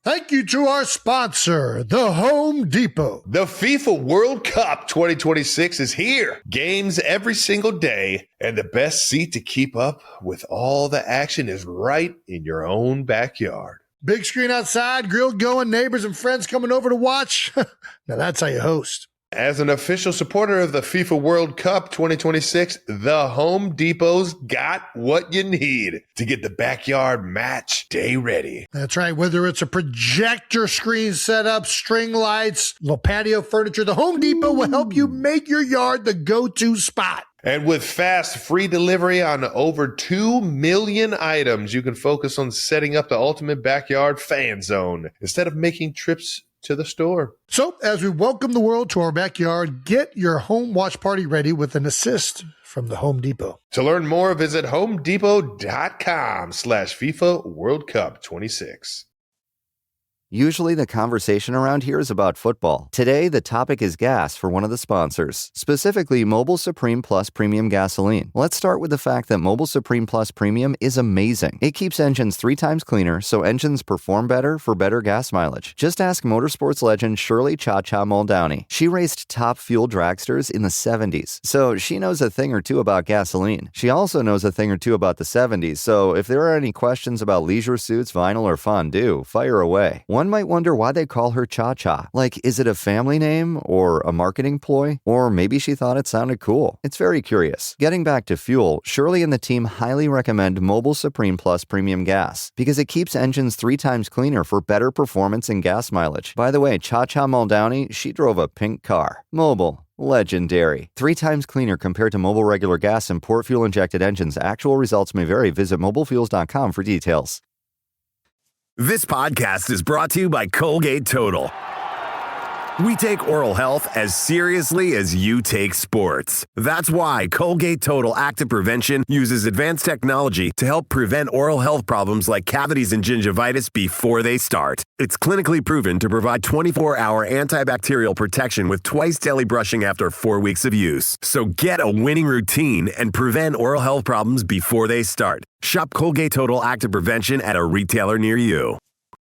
Thank you to our sponsor, the Home Depot. The FIFA World Cup 2026 is here. Games every single day, and the best seat to keep up with all the action is right in your own backyard. Big screen outside, grill going, neighbors and friends coming over to watch. Now that's how you host. As an official supporter of the FIFA World Cup 2026, the Home Depot's got what you need to get the backyard match day ready. That's right. Whether it's a projector screen setup, string lights, little patio furniture, the Home Depot will help you make your yard the go-to spot. And with fast, free delivery on over 2 million items, you can focus on setting up the ultimate backyard fan zone instead of making trips to the store. So, as we welcome the world to our backyard, get your home watch party ready with an assist from the Home Depot. To learn more, visit homedepot.com/FIFA World Cup 26. Usually the conversation around here is about football. Today, the topic is gas for one of the sponsors, specifically Mobile Supreme Plus Premium Gasoline. Let's start with the fact that Mobile Supreme Plus Premium is amazing. It keeps engines 3 times cleaner, so engines perform better for better gas mileage. Just ask motorsports legend Shirley Cha-Cha Muldowney. She raced top fuel dragsters in the 70s, so she knows a thing or two about gasoline. She also knows a thing or two about the 70s, so if there are any questions about leisure suits, vinyl, or fondue, fire away. One might wonder why they call her Cha-Cha. Like, is it a family name or a marketing ploy? Or maybe she thought it sounded cool. It's very curious. Getting back to fuel, Shirley and the team highly recommend Mobile Supreme Plus Premium Gas because it keeps engines 3 times cleaner for better performance and gas mileage. By the way, Cha-Cha Muldowney, she drove a pink car. Mobile. Legendary. 3 times cleaner compared to Mobile regular gas and port fuel injected engines. Actual results may vary. Visit mobilefuels.com for details. This podcast is brought to you by Colgate Total. We take oral health as seriously as you take sports. That's why Colgate Total Active Prevention uses advanced technology to help prevent oral health problems like cavities and gingivitis before they start. It's clinically proven to provide 24-hour antibacterial protection with twice daily brushing after 4 weeks of use. So get a winning routine and prevent oral health problems before they start. Shop Colgate Total Active Prevention at a retailer near you.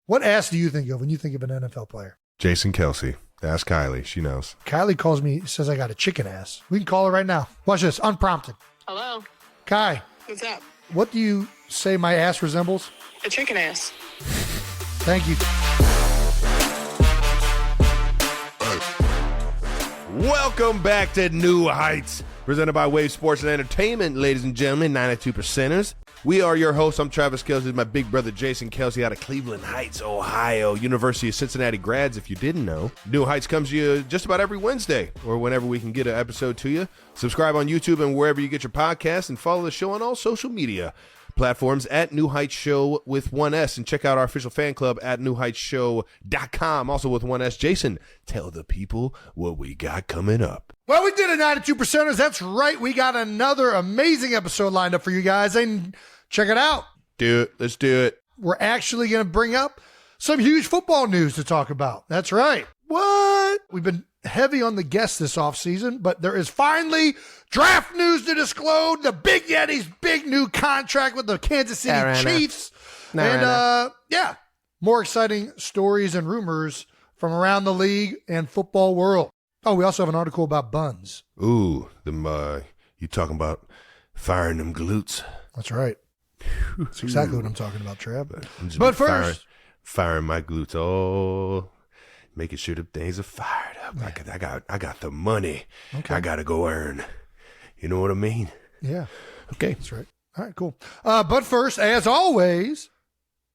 What ass do you think of when you think of an NFL player? Jason Kelsey. Ask Kylie. She knows. Kylie calls me, says I got a chicken ass. We can call her right now. Watch this, unprompted. Hello. Kai. What's up? What do you say my ass resembles? A chicken ass. Thank you. Welcome back to New Heights, presented by Wave Sports and Entertainment, ladies and gentlemen, 92%ers. We are your hosts. I'm Travis Kelsey, my big brother Jason Kelsey out of Cleveland Heights, Ohio, University of Cincinnati grads, if you didn't know. New Heights comes to you just about every Wednesday or whenever we can get an episode to you. Subscribe on YouTube and wherever you get your podcasts, and follow the show on all social media platforms at New Heights Show with 1S, and check out our official fan club at newheightsshow.com, also with 1S. Jason, tell the people what we got coming up. Well, we did a 92%ers. That's right. We got another amazing episode lined up for you guys, and check it out. Do it. Let's do it. We're actually going to bring up some huge football news to talk about. That's right. What? We've been heavy on the guests this offseason, but there is finally draft news to disclose. The Big Yeti's big new contract with the Kansas City Chiefs. Yeah, more exciting stories and rumors from around the league and football world. Oh, we also have an article about buns. Ooh, them, you talking about firing them glutes? That's right. That's exactly what I'm talking about, Trav. But first, firing my glutes. Oh, making sure the things are fired up. Yeah. I got the money. Okay. I gotta go earn. You know what I mean? Yeah. Okay, that's right. All right, cool. But first, as always,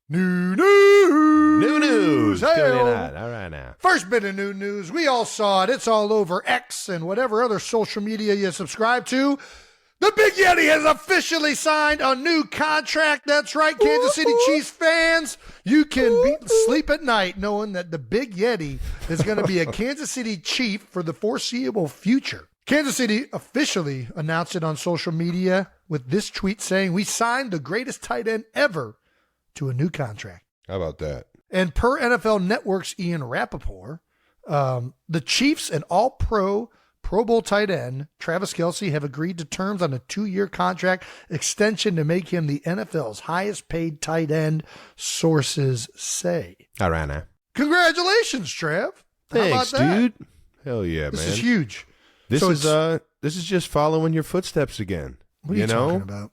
new news. Hey, all right now. First bit of new news. We all saw it. It's all over X and whatever other social media you subscribe to. The Big Yeti has officially signed a new contract. That's right, Kansas City Chiefs fans. You can sleep at night knowing that the Big Yeti is going to be a Kansas City Chief for the foreseeable future. Kansas City officially announced it on social media with this tweet saying, "We signed the greatest tight end ever to a new contract." How about that? And per NFL Network's Ian Rappaport, the Chiefs, an all-pro Pro Bowl tight end Travis Kelce have agreed to terms on a 2-year contract extension to make him the NFL's highest paid tight end, sources say. All right, now. Congratulations, Trav. Thanks, How about that? dude. Hell yeah, This man. is huge. This So is just following your footsteps again. What are you talking about?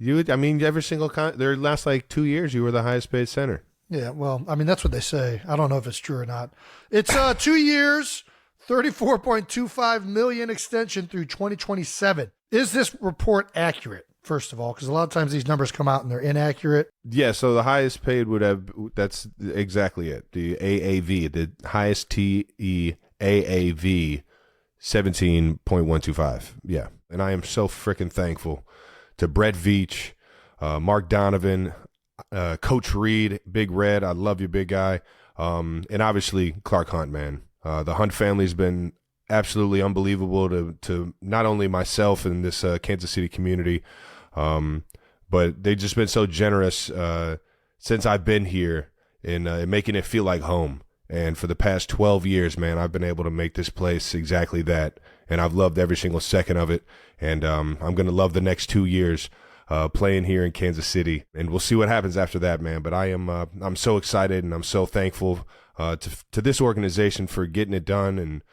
Every single their last like 2 years, you were the highest paid center. Yeah, well, I mean, that's what they say. I don't know if it's true or not. It's 2 years, $34.25 million extension through 2027. Is this report accurate, first of all? Because a lot of times these numbers come out and they're inaccurate. Yeah, so the highest paid that's exactly it. The AAV, the highest TE AAV, 17.125. Yeah, and I am so freaking thankful to Brett Veach, Mark Donovan, Coach Reed, Big Red. I love you, big guy. And obviously Clark Hunt, man. The Hunt family's been absolutely unbelievable to not only myself and this Kansas City community, but they've just been so generous since I've been here in making it feel like home. And for the past 12 years, man, I've been able to make this place exactly that. And I've loved every single second of it. And I'm going to love the next 2 years playing here in Kansas City. And we'll see what happens after that, man. But I'm so excited and I'm so thankful to this organization for getting it done and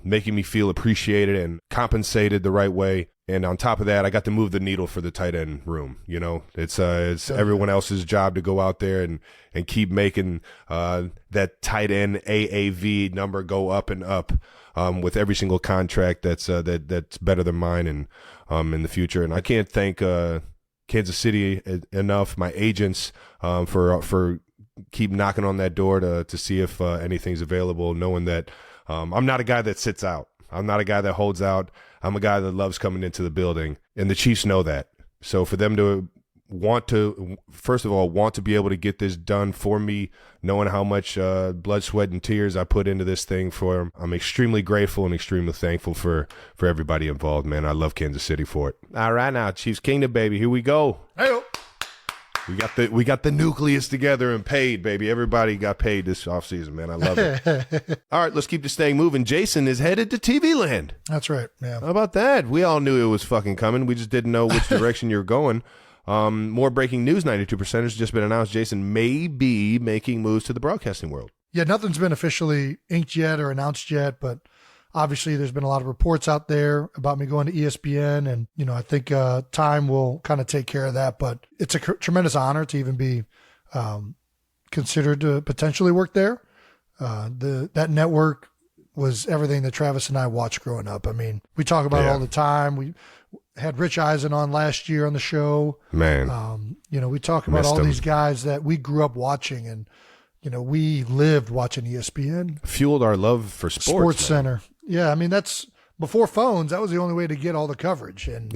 making me feel appreciated and compensated the right way. And on top of that, I got to move the needle for the tight end room. You know, it's everyone else's job to go out there and keep making that tight end AAV number go up and up with every single contract that's better than mine and in the future. And I can't thank Kansas City enough, my agents, for keep knocking on that door to see if anything's available, knowing that I'm not a guy that sits out. I'm not a guy that holds out. I'm a guy that loves coming into the building, and the Chiefs know that. So for them to first of all, want to be able to get this done for me, knowing how much blood, sweat, and tears I put into this thing for them, I'm extremely grateful and extremely thankful for everybody involved, man. I love Kansas City for it. All right, now, Chiefs Kingdom, baby. Here we go. Hey-o. We got the nucleus together and paid, baby. Everybody got paid this offseason, man. I love it. All right, let's keep this thing moving. Jason is headed to TV land. That's right, yeah. How about that? We all knew it was fucking coming. We just didn't know which direction you're going. More breaking news, 92% has just been announced. Jason may be making moves to the broadcasting world. Yeah, nothing's been officially inked yet or announced yet, but obviously there's been a lot of reports out there about me going to ESPN, and, you know, I think time will kind of take care of that, but it's a tremendous honor to even be considered to potentially work there. That network was everything that Travis and I watched growing up. I mean, we talk about it all the time. We had Rich Eisen on last year on the show. Man. You know, we talk about all these guys that we grew up watching, and, you know, we lived watching ESPN. Fueled our love for sports. Center. Yeah, I mean, that's before phones. That was the only way to get all the coverage. And,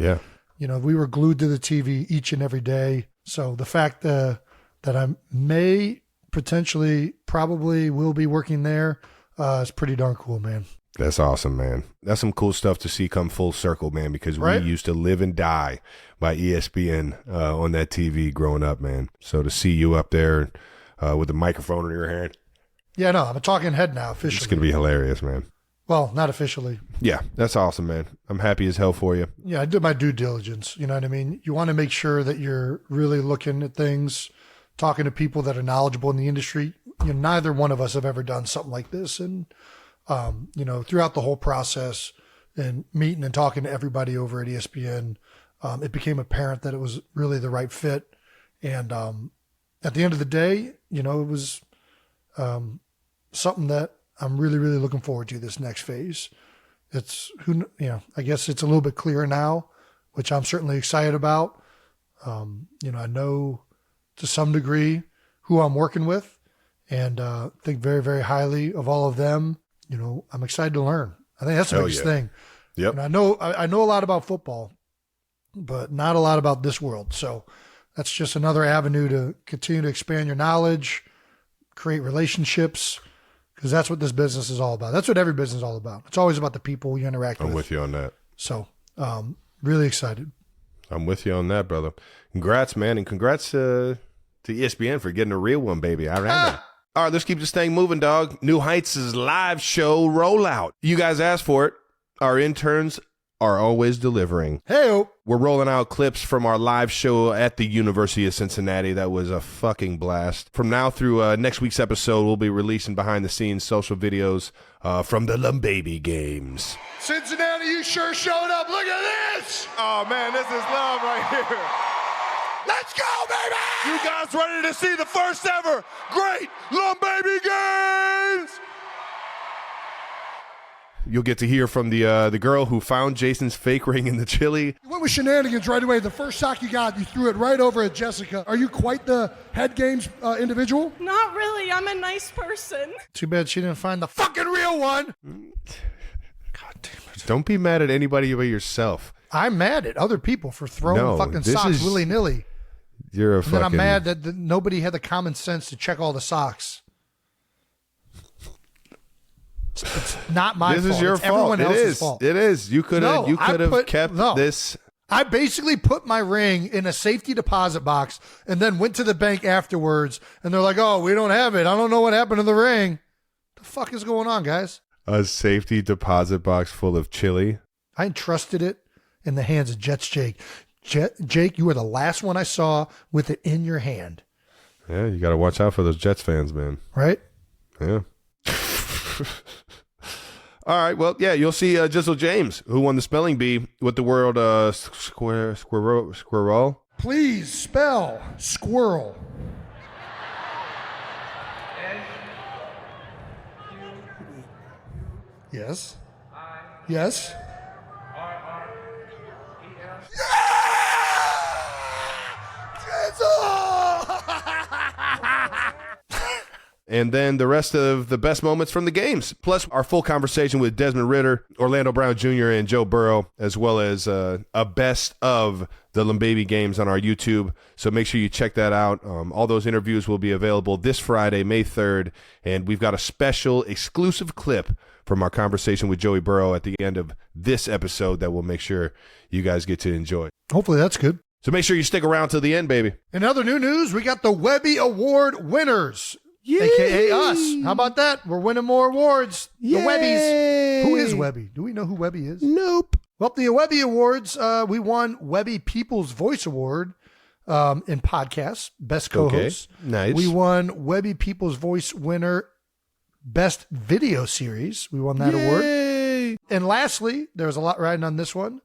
you know, we were glued to the TV each and every day. So the fact that I may potentially probably will be working there is pretty darn cool, man. That's awesome, man. That's some cool stuff to see come full circle, man, because we used to live and die by ESPN on that TV growing up, man. So to see you up there with the microphone in your hand. Yeah, no, I'm a talking head now officially. It's going to be hilarious, man. Well, not officially. Yeah, that's awesome, man. I'm happy as hell for you. Yeah, I did my due diligence. You know what I mean? You want to make sure that you're really looking at things, talking to people that are knowledgeable in the industry. You know, neither one of us have ever done something like this. And, you know, throughout the whole process and meeting and talking to everybody over at ESPN, it became apparent that it was really the right fit. And at the end of the day, you know, it was something that I'm really, really looking forward to this next phase. I guess it's a little bit clearer now, which I'm certainly excited about. You know, I know to some degree who I'm working with, and think very, very highly of all of them. You know, I'm excited to learn. I think that's the biggest thing. Yep. And I know a lot about football, but not a lot about this world. So that's just another avenue to continue to expand your knowledge, create relationships, because that's what this business is all about. That's what every business is all about. It's always about the people you interact with. I'm with you on that. So really excited. I'm with you on that, brother. Congrats, man, and congrats to ESPN for getting a real one, baby. All right. All right, let's keep this thing moving, dog. New Heights' live show rollout. You guys asked for it. our interns are always delivering. Hey-o. We're rolling out clips from our live show at the University of Cincinnati. That was a fucking blast. From now through next week's episode, we'll be releasing behind-the-scenes social videos from the Lumbaby games. Cincinnati, you sure showed up. Look at this. Oh, man, this is love right here. Let's go, baby. You guys ready to see the first ever great Lumbaby games? You'll get to hear from the girl who found Jason's fake ring in the chili. You went with shenanigans right away. The first sock you got, you threw it right over at Jessica. Are you quite the head games individual? Not really. I'm a nice person. Too bad she didn't find the fucking real one. God damn it. Don't be mad at anybody but yourself. I'm mad at other people for throwing fucking socks willy-nilly. You're a and fucking... then I'm mad that nobody had the common sense to check all the socks. It's not my fault. This is your it's fault. Everyone else's fault. It is. You could have kept this. I basically put my ring in a safety deposit box and then went to the bank afterwards, and they're like, "Oh, we don't have it. I don't know what happened to the ring." The fuck is going on, guys? A safety deposit box full of chili. I entrusted it in the hands of Jets Jake. Jake, you were the last one I saw with it in your hand. Yeah, you got to watch out for those Jets fans, man. Right? Yeah. All right. Well, yeah, you'll see Jizzle James, who won the spelling bee with the word squirrel. Please spell squirrel. Yes. Yes. And then the rest of the best moments from the games, plus our full conversation with Desmond Ridder, Orlando Brown Jr., and Joe Burrow, as well as a best of the Lumbaby games on our YouTube. So make sure you check that out. All those interviews will be available this Friday, May 3rd, and we've got a special exclusive clip from our conversation with Joey Burrow at the end of this episode that we'll make sure you guys get to enjoy. Hopefully that's good. So make sure you stick around till the end, baby. In other new news, we got the Webby Award winners. Yay. AKA us. How about that? We're winning more awards. Yay. The Webbies. Who is Webby? Do we know who Webby is? Nope. Well, the Webby Awards, we won Webby People's Voice Award in podcasts, best co-host. Okay. Nice. We won Webby People's Voice winner, best video series. We won that award. And lastly, there was a lot riding on this one.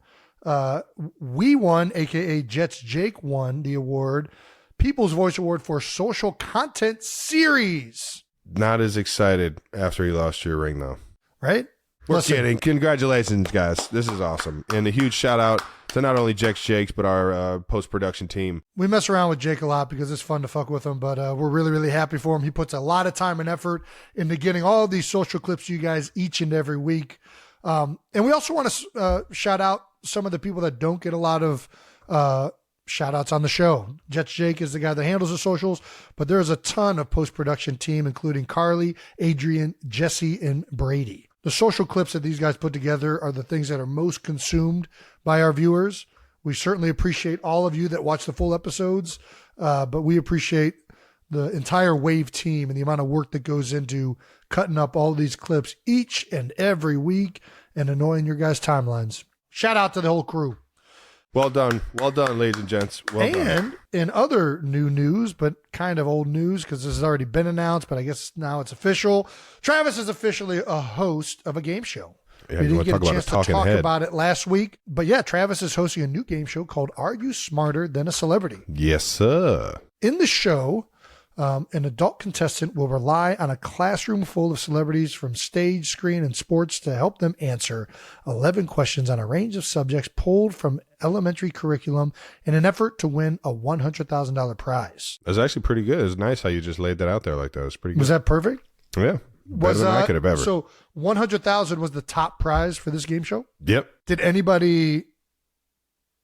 We won, AKA Jets Jake won the award, People's Voice Award for Social Content Series. Not as excited after he lost your ring, though. Right? We're kidding. Congratulations, guys. This is awesome. And a huge shout out to not only Jake's Jakes, but our post-production team. We mess around with Jake a lot because it's fun to fuck with him, but we're really, really happy for him. He puts a lot of time and effort into getting all of these social clips to you guys each and every week. And we also want to shout out some of the people that don't get a lot of shout outs on the show. Jets Jake is the guy that handles the socials, but there's a ton of post-production team, including Carly, Adrian, Jesse, and Brady. The social clips that these guys put together are the things that are most consumed by our viewers. We certainly appreciate all of you that watch the full episodes, but we appreciate the entire Wave team and the amount of work that goes into cutting up all these clips each and every week and annoying your guys' timelines. Shout out to the whole crew. Well done, ladies and gents. Well done. And in other new news, but kind of old news because this has already been announced, but I guess now it's official. Travis is officially a host of a game show. Yeah, we you didn't get a chance to talk head. about it last week, but yeah, Travis is hosting a new game show called Are You Smarter Than a Celebrity? Yes, sir. In the show, an adult contestant will rely on a classroom full of celebrities from stage, screen, and sports to help them answer 11 questions on a range of subjects pulled from elementary curriculum in an effort to win a $100,000 prize. That's actually pretty good. It's nice how you just laid that out there like that. It's pretty good. Was that perfect? Yeah. Better than I could have ever. So 100,000 was the top prize for this game show? Yep. Did anybody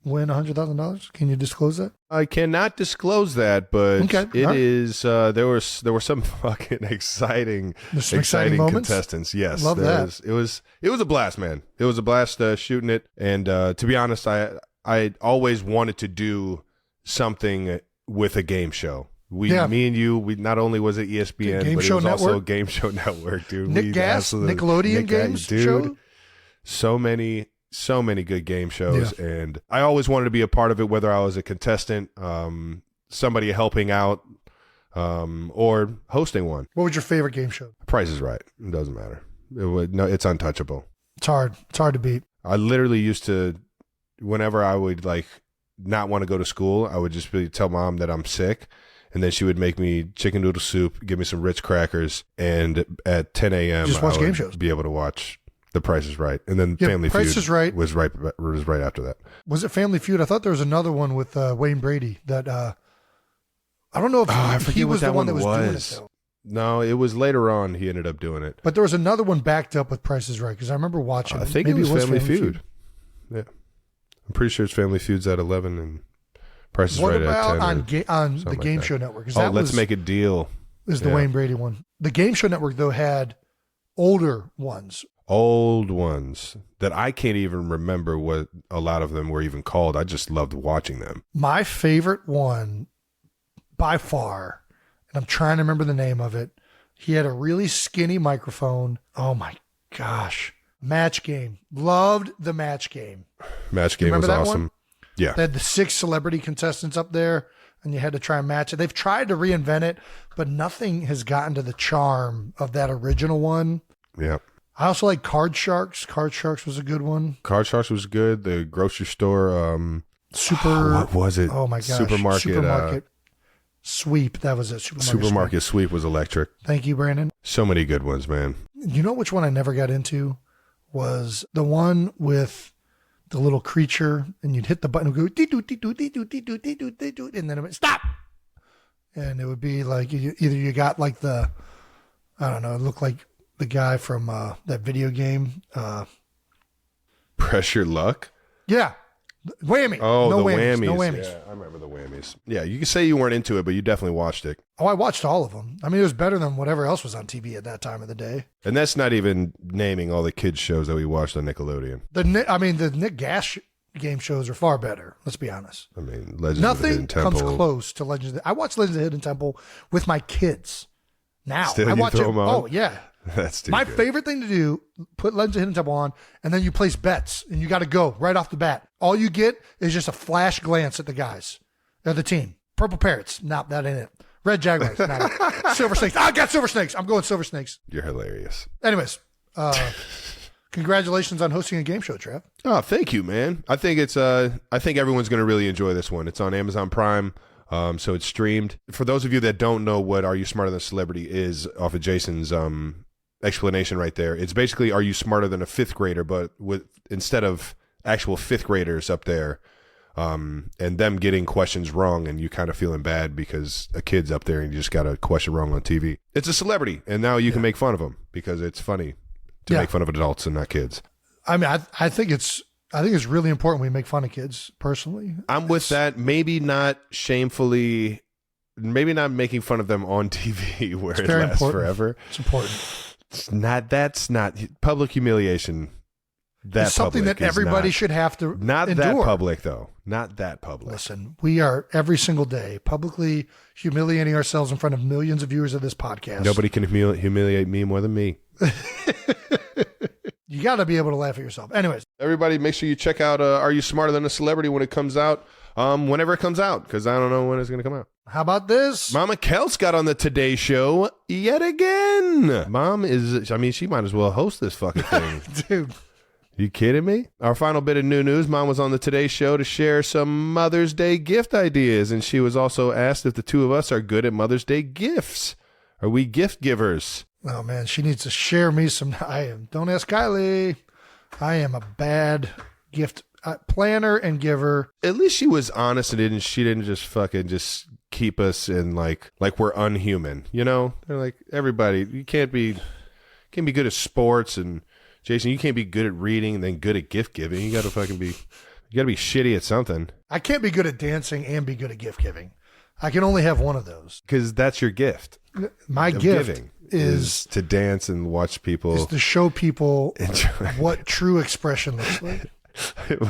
win $100,000? Can you disclose that? I cannot disclose that, but Okay. it Right. is. There were some fucking exciting moments? contestants. Yes, Love that. It was a blast, man. It was a blast shooting it, and to be honest, I always wanted to do something with a game show. Me and you, we not only was it ESPN, Game but Show it was Network? also Game Show Network, dude. Nick Gas, Nickelodeon games dude. show? So many good game shows, and I always wanted to be a part of it, whether I was a contestant, somebody helping out, or hosting one. What was your favorite game show? Price is Right. It doesn't matter. It's untouchable. It's hard. It's hard to beat. I literally used to, whenever I would like not want to go to school, I would just tell mom that I'm sick, and then she would make me chicken noodle soup, give me some Ritz crackers, and at 10 a.m. just watch I game would shows. be able to watch The Price is Right, and then Family Price Feud is Right. was right after that. Was it Family Feud? I thought there was another one with Wayne Brady that I don't know if I forget he what was that the one that one was doing it was. though. No, it was later on he ended up doing it. But there was another one backed up with Price is Right because I remember watching. I think Maybe it was Family Feud. Yeah, I'm pretty sure it's Family Feud's at 11 and Price is What Right about at 10. on the something Game like Show that. Network? Let's Make a Deal. Is the Yeah. Wayne Brady one? The Game Show Network though had older ones. Old ones that I can't even remember what a lot of them were even called. I just loved watching them. My favorite one by far, and I'm trying to remember the name of it. He had a really skinny microphone. Oh my gosh. Match Game. Loved the Match Game. Match Game was Remember that awesome. one? Yeah. They had the 6 celebrity contestants up there, and you had to try and match it. They've tried to reinvent it, but nothing has gotten to the charm of that original one. Yeah. I also like Card Sharks. Card Sharks was a good one. Card Sharks was good. The grocery store. What was it? Oh my gosh. Supermarket. Sweep. That was it. Supermarket Sweep was electric. Thank you, Brandon. So many good ones, man. You know which one I never got into was the one with the little creature, and you'd hit the button and go dee doo dee doo dee doo dee doo dee doo dee doo, and then it would stop, and it would be like either you got like the, I don't know, it looked like the guy from that video game. Pressure Luck. Yeah, Whammy. Oh, no the whammies. whammies. No whammies. Yeah, I remember the whammies. Yeah, you can say you weren't into it, but you definitely watched it. Oh, I watched all of them. I mean, it was better than whatever else was on TV at that time of the day. And that's not even naming all the kids shows that we watched on Nickelodeon. The Nick Gas game shows are far better. Let's be honest. I mean, Legends of the Nothing Hidden Temple. comes close to Legends. I watch Legends of the Hidden Temple with my kids. Now Still I you watch throw it. 'em on? Oh yeah, That's too my good. favorite thing to do: put Legends of the Hidden Temple on, and then you place bets, and you got to go right off the bat. All you get is just a flash glance at the guys, or the team. Purple Parrots, no, that ain't it. Red Jaguars, not it. Silver Snakes. I got Silver Snakes. I'm going Silver Snakes. You're hilarious. Anyways, congratulations on hosting a game show, Trev. Oh, thank you, man. I think it's I think everyone's going to really enjoy this one. It's on Amazon Prime. So it's streamed. For those of you that don't know what Are You Smarter Than a Celebrity is, off of Jason's explanation right there, it's basically Are You Smarter Than a Fifth Grader, but with instead of actual fifth graders up there, and them getting questions wrong, and you kind of feeling bad because a kid's up there and you just got a question wrong on TV. It's a celebrity, and now you can make fun of them because it's funny to make fun of adults and not kids. I mean, I think it's really important we make fun of kids. Personally, I'm with that. Maybe not shamefully. Maybe not making fun of them on TV where it lasts forever. It's important. It's not. That's not public humiliation. That It's something that everybody should have to Not endure. that public, though. Not that public. Listen, we are every single day publicly humiliating ourselves in front of millions of viewers of this podcast. Nobody can humiliate me more than me. You got to be able to laugh at yourself. Anyways, Everybody, make sure you check out Are You Smarter Than a Celebrity when it comes out, whenever it comes out, because I don't know when it's going to come out. how about this? Mama Kels got on the Today Show yet again. Mom is, I mean, she might as well host this fucking thing. Dude, You kidding me? Our final bit of new news, Mom was on the Today Show to share some Mother's Day gift ideas, and she was also asked if the two of us are good at Mother's Day gifts. Are we gift givers? oh man, she needs to share me some. Don't ask Kylie. I am a bad gift planner and giver. At least she was honest and she didn't just fucking just keep us in like we're unhuman, you know? They're like, everybody, you can't be good at sports, and Jason, you can't be good at reading and then good at gift giving. You gotta be shitty at something. I can't be good at dancing and be good at gift giving. I can only have one of those. Because that's your gift. My Of gift giving is to dance and watch people. to show people Enjoy. what true expression looks like.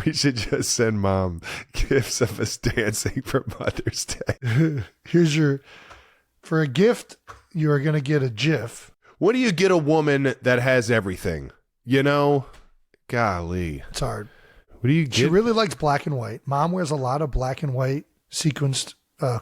We should just send Mom gifts of us dancing for Mother's Day. For a gift, you are going to get a GIF. What do you get a woman that has everything? You know, Golly. It's hard. What do you get? She really likes black and white. Mom wears a lot of black and white sequenced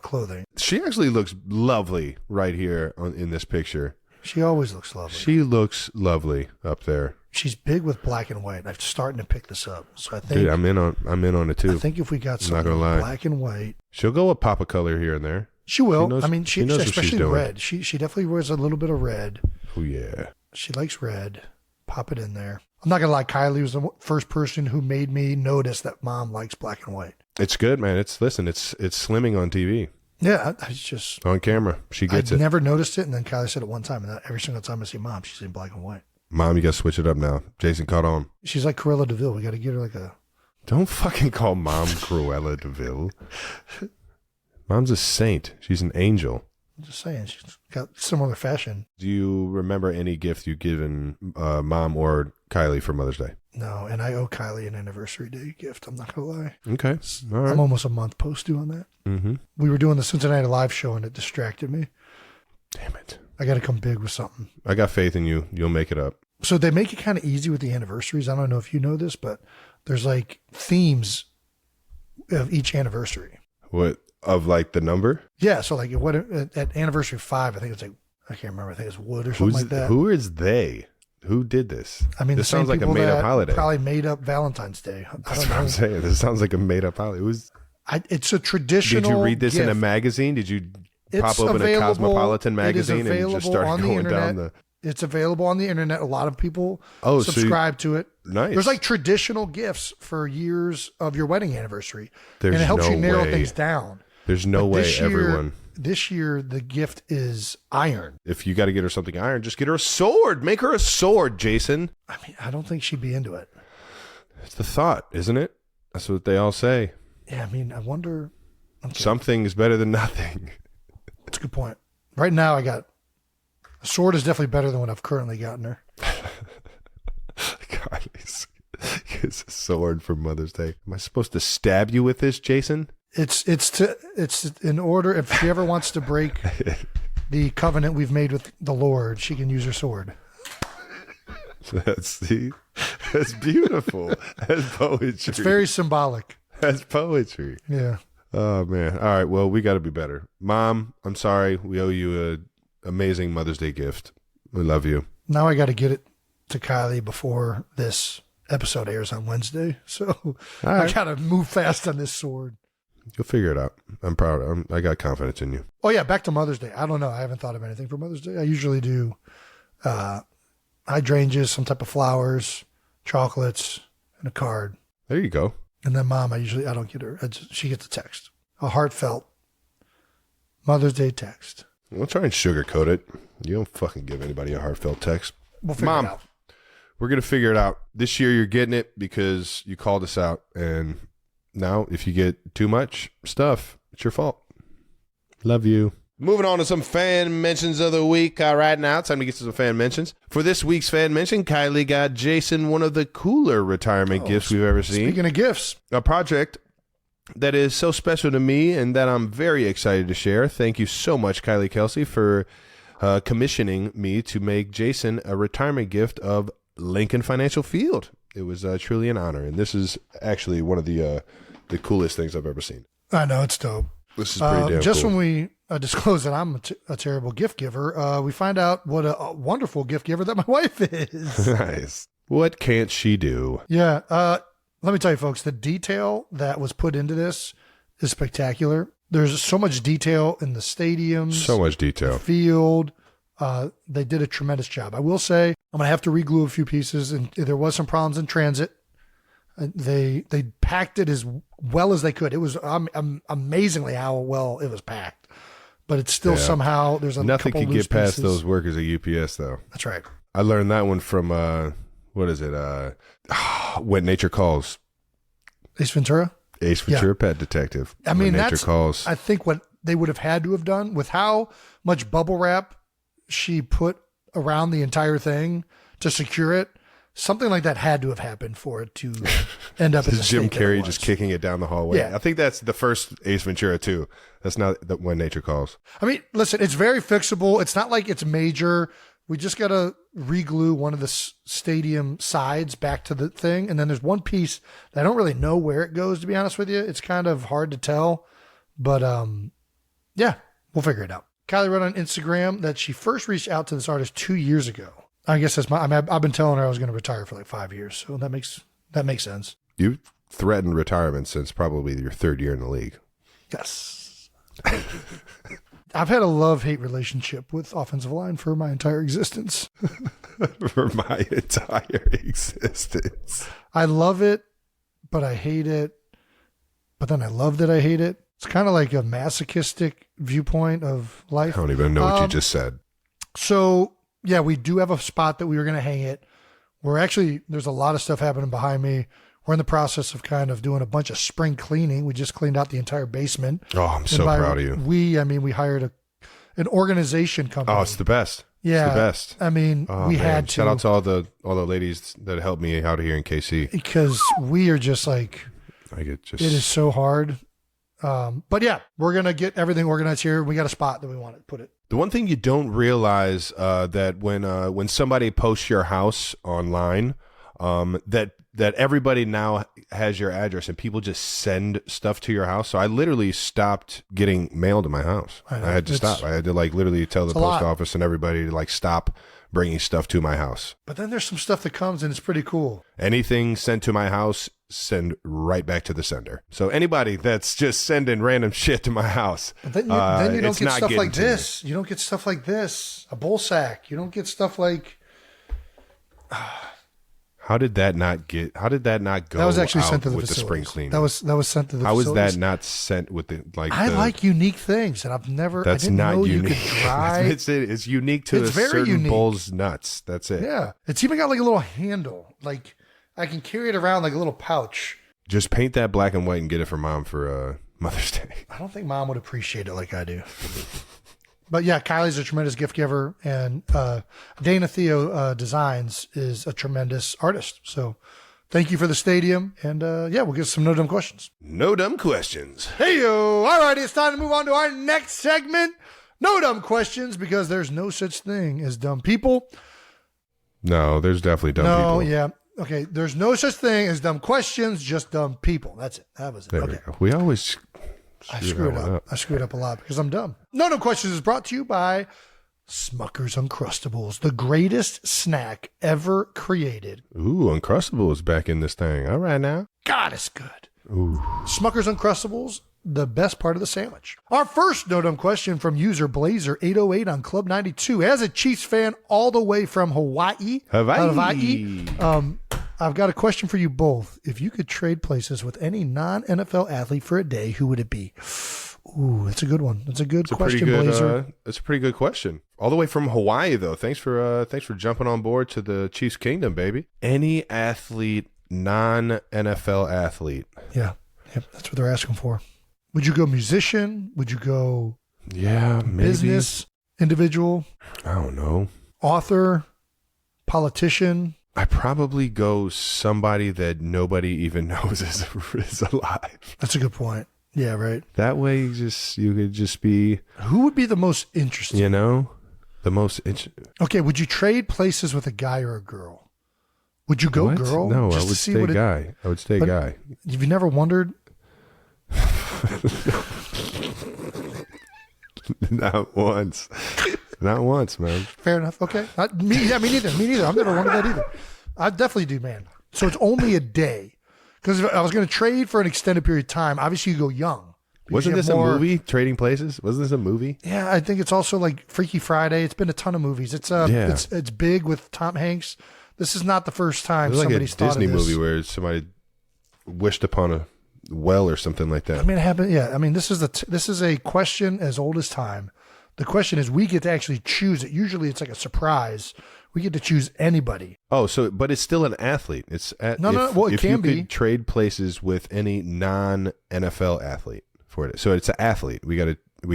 clothing. She actually looks lovely right here in this picture. She always looks lovely. She looks lovely up there. She's big with black and white. I'm starting to pick this up. So I think Dude, I'm in on it too. I think if we got I'm not something gonna lie. black and white, She'll go with pop a color here and there. she will. She knows- I mean, she knows what she's especially doing. red. She definitely wears a little bit of red. Oh yeah. She likes red. Pop it in there. I'm not gonna lie. Kylie was the first person who made me notice that Mom likes black and white. It's good, man. It's slimming on TV, Yeah, I just on camera. She gets I it. never noticed it, and then Kylie said it one time, and every single time I see Mom, she's in black and white. Mom, you got to switch it up now. Jason caught on. She's like Cruella DeVille. We got to get her like a. Don't fucking call Mom Cruella DeVille. Mom's a saint. She's an angel. I'm just saying, she's got similar fashion. Do you remember any gift you've given Mom or Kylie for Mother's Day? No, and I owe Kylie an anniversary day gift. I'm not gonna lie. Okay. All right. I'm almost a month post due on that. Mm-hmm. We were doing the Cincinnati live show, and it distracted me. Damn it. I got to come big with something. I got faith in you. You'll make it up. So they make it kind of easy with the anniversaries. I don't know if you know this, but there's like themes of each anniversary. What, of like the number? Yeah. So like what at anniversary 5, I think it's like, I can't remember. I think it's wood or something like that. Who is they? Who did this? I mean, this the same sounds like a people made up that holiday. Probably made up Valentine's Day. I That's don't what know. I'm saying. This sounds like a made up holiday. It's a traditional. Did you read this in a gift. magazine? Did you It's pop open a available- Cosmopolitan it is magazine and just available start on the going down internet. the? It's available on the internet. A lot of people Oh, so subscribe to it. Nice. There's like traditional gifts for years of your wedding anniversary, There's and it helps no you narrow way. things down. There's no But way this year- everyone. This year, the gift is iron. If you got to get her something iron, just get her a sword. Make her a sword, Jason. I mean, I don't think she'd be into it. It's the thought, isn't it? That's what they all say. Yeah, I mean, I wonder. Okay, Something is better than nothing. that's a good point. Right now, I got a sword is definitely better than what I've currently gotten her. God, it's a sword for Mother's Day. Am I supposed to stab you with this, Jason? It's in order if she ever wants to break the covenant we've made with the Lord, she can use her sword. That's beautiful. That's poetry. It's very symbolic. That's poetry. Yeah. Oh man. All right. Well, we got to be better. Mom, I'm sorry. We owe you a amazing Mother's Day gift. We love you. Now I got to get it to Kylie before this episode airs on Wednesday. So I right. got to move fast on this sword. You'll figure it out. I'm proud. I got confidence in you. Oh yeah, back to Mother's Day. I don't know. I haven't thought of anything for Mother's Day. I usually do hydrangeas, some type of flowers, chocolates, and a card. There you go. And then Mom, I don't get her. She gets a text, a heartfelt Mother's Day text. We'll try and sugarcoat it. You don't fucking give anybody a heartfelt text. We'll figure Mom, it out. we're going to figure it out. This year you're getting it because you called us out. And now if you get too much stuff, it's your fault. Love you. Moving on to some fan mentions of the week. Right now, it's time to get to some fan mentions. For this week's fan mention, Kylie got Jason one of the cooler retirement gifts we've ever seen. Speaking of gifts, A project that is so special to me and that I'm very excited to share. Thank you so much, Kylie Kelsey, for commissioning me to make Jason a retirement gift of Lincoln Financial Field. It was truly an honor, and this is actually one of the coolest things I've ever seen. I know it's dope. This is pretty damn just cool. when we disclose that I'm a terrible gift giver, we find out what a wonderful gift giver that my wife is. Nice. What can't she do? Yeah. Let me tell you, folks, the detail that was put into this is spectacular. There's so much detail in the stadiums, So much detail. the field. They did a tremendous job. I will say I'm going to have to reglue a few pieces, and there was some problems in transit. They packed it as well as they could. It was amazingly how well it was packed, but it's still somehow there's a Nothing couple can loose get past pieces. those workers at UPS, though. That's right. I learned that one from, what is it? When Nature Calls. Ace Ventura. Ace Ventura, Pet Detective. I mean, When Nature that's Calls. I think what they would have had to have done with how much bubble wrap she put around the entire thing to secure it. Something like that had to have happened for it to end up in the This is Jim state that it Carrey was. just kicking it down the hallway. Yeah. I think that's the first Ace Ventura, too. That's not the When Nature Calls. I mean, listen, it's very fixable. It's not like it's major We just got to re-glue one of the stadium sides back to the thing. And then there's one piece that I don't really know where it goes, to be honest with you. It's kind of hard to tell. But yeah, we'll figure it out. Kylie wrote on Instagram that she first reached out to this artist 2 years ago. I guess I've been telling her I was going to retire for like 5 years. So that makes sense. You've threatened retirement since probably your third year in the league. Yes. I've had a love-hate relationship with offensive line for my entire existence. For my entire existence. I love it, but I hate it. But then I love that I hate it. It's kind of like a masochistic viewpoint of life. I don't even know what you just said. So, yeah, we do have a spot that we were going to hang it. There's a lot of stuff happening behind me. We're in the process of kind of doing a bunch of spring cleaning. We just cleaned out the entire basement. Oh, I'm so proud of you. We hired an organization company. Oh, it's the best. Yeah. It's the best. I mean, we had to. Shout out to all the ladies that helped me out here in KC. Because we are just like, it is so hard. But yeah, we're going to get everything organized here. We got a spot that we want to put it. The one thing you don't realize that when somebody posts your house online, that everybody now has your address and people just send stuff to your house. So I literally stopped getting mail to my house. I had to stop. I had to like literally tell the post office and everybody to like stop bringing stuff to my house. But then there's some stuff that comes and it's pretty cool. Anything sent to my house, send right back to the sender. So anybody that's just sending random shit to my house, but then you don't get stuff like this. You don't get stuff like this, a bowl sack. You don't get stuff like. How did that not go? That was actually sent to the with the spring facilities. cleaning. That was sent to the How facilities. was that not sent with the like? I like unique things, and I've never. That's I didn't not know unique. You could dry. It's unique to It's a very certain unique. bull's nuts. That's it. Yeah, it's even got like a little handle. Like I can carry it around like a little pouch. Just paint that black and white and get it for Mom for Mother's Day. I don't think Mom would appreciate it like I do. But yeah, Kylie's a tremendous gift giver, and Dana Theo Designs is a tremendous artist. So thank you for the stadium, and yeah, we'll get some no dumb questions. No dumb questions. Hey yo! All right, it's time to move on to our next segment. No dumb questions, because there's no such thing as dumb people. No, there's definitely dumb people. No, yeah. Okay, there's no such thing as dumb questions, just dumb people. That's it. That was it. There Okay. we go. We always I screw it up. I screw it up a lot because I'm dumb. No questions is brought to you by Smucker's Uncrustables, the greatest snack ever created. Ooh, Uncrustables back in this thing. All right now. God, it's good. Ooh. Smucker's Uncrustables, the best part of the sandwich. Our first no dumb question from user Blazer808 on Club 92. As a Chiefs fan all the way from Hawaii. I've got a question for you both. If you could trade places with any non-NFL athlete for a day, who would it be? Ooh, that's a good one. That's a good question, Blazer. That's a pretty good question. All the way from Hawaii, though. Thanks for jumping on board to the Chiefs Kingdom, baby. Any athlete, non-NFL athlete. Yeah, that's what they're asking for. Would you go musician? Would you go maybe. Business, individual? I don't know. Author, politician? I probably go somebody that nobody even knows is alive. That's a good point. Yeah, right. That way you could just be. Who would be the most interesting? You know, the most interesting. Okay, would you trade places with a guy or a girl? Would you go What? girl? No, just I to would see stay what it- guy. I would stay But- guy. Have you never wondered? Not once. Not once, man. Fair enough. Okay. Me neither. I've never wondered that either. I definitely do, man. So it's only a day. Because if I was going to trade for an extended period of time, obviously you go young. Because Wasn't you have this more- a movie, Trading Places? Wasn't this a movie? Yeah, I think it's also like Freaky Friday. It's been a ton of movies. It's it's big with Tom Hanks. This is not the first time It was like a somebody's thought Disney of this. movie where somebody wished upon a well or something like that. I mean, it happened. Yeah, I mean, this is a question as old as time. The question is, we get to actually choose it. Usually, it's like a surprise. We get to choose anybody. Oh, but it's still an athlete. It's Well, it if can you be. could trade places with any non-NFL athlete for it. So it's an athlete. We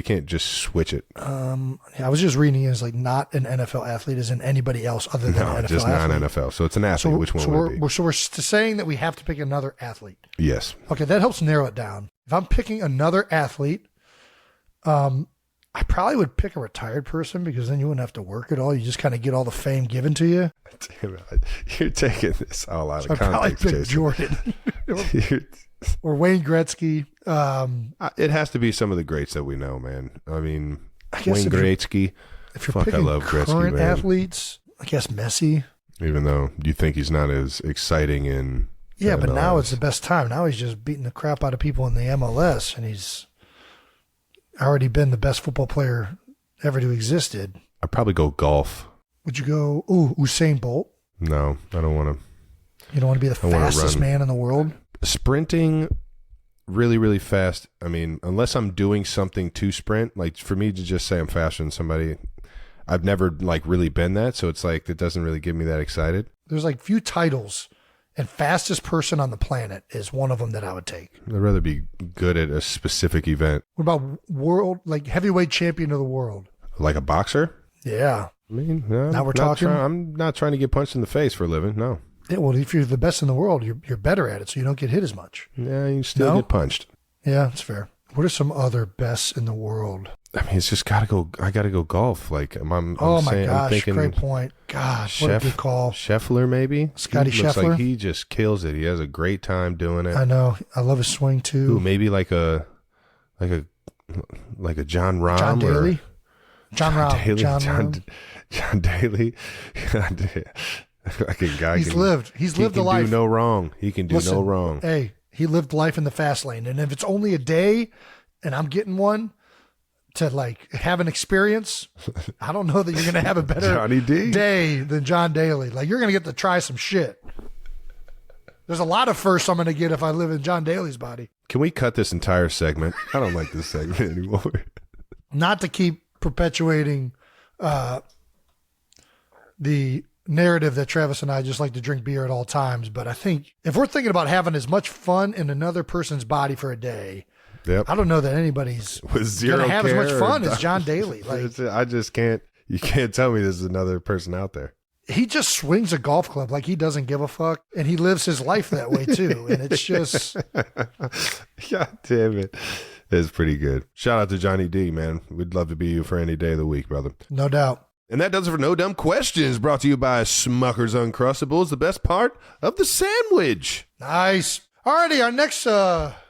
can't just switch it. Yeah, I was just reading it as like not an NFL athlete, as in anybody else other than an NFL just athlete. non-NFL. So it's an athlete. Which one would it be? So we're saying that we have to pick another athlete. Yes. Okay, that helps narrow it down. If I'm picking another athlete, I probably would pick a retired person because then you wouldn't have to work at all. You just kind of get all the fame given to you. Damn it. You're taking this all out of I'd probably context, pick Jason. Jordan or Wayne Gretzky. It has to be some of the greats that we know, man. I mean, I guess Wayne Gretzky. If you're Fuck, I picking love Gretzky, current man. athletes, I guess Messi. Even though you think he's not as exciting in Yeah, the but now MLS. it's the best time. Now he's just beating the crap out of people in the MLS, and he's already been the best football player ever to existed. I'd probably go golf. Would you go, Usain Bolt? No, I don't want to. You don't want to be the I wanna fastest run. man in the world? Sprinting really, really fast. I mean, unless I'm doing something to sprint, like for me to just say I'm faster than somebody, I've never like really been that. So it's like, it doesn't really get me that excited. There's like few titles, and fastest person on the planet is one of them that I would take. I'd rather be good at a specific event. What about world, like heavyweight champion of the world? Like a boxer? Yeah. I mean, no, Now we're talking? I'm not trying to get punched in the face for a living. No. Yeah, well, if you're the best in the world, you're better at it, so you don't get hit as much. Yeah, you still No? get punched. Yeah, that's fair. What are some other bests in the world? I mean, it's just gotta go. I gotta go golf. Like I'm Oh my saying, I'm gosh, thinking great point. God, what a good call. Scheffler, maybe. Scotty He looks Scheffler? like he just kills it. He has a great time doing it. I know. I love his swing too. Ooh, maybe like a John Rahm. John or- Daly. John Rahm. Daly. John John Rahm. Daly. Like a guy. He's lived a He can life. do no wrong. He can do Listen, no wrong. Hey, he lived life in the fast lane. And if it's only a day and I'm getting one to like have an experience, I don't know that you're going to have a better Johnny D. day than John Daly. Like you're going to get to try some shit. There's a lot of firsts I'm going to get if I live in John Daly's body. Can we cut this entire segment? I don't like this segment anymore. Not to keep perpetuating the narrative that Travis and I just like to drink beer at all times. But I think if we're thinking about having as much fun in another person's body for a day, Yep. I don't know that anybody's With zero going to have as much care fun or- as John Daly. Like I just can't. You can't tell me there's another person out there. he just swings a golf club like he doesn't give a fuck, and he lives his life that way too. And it's just God damn it. It's pretty good. Shout out to Johnny D, man. We'd love to be you for any day of the week, brother. no doubt. And that does it for No Dumb Questions, brought to you by Smucker's Uncrustables, the best part of the sandwich. Nice. Alrighty, our next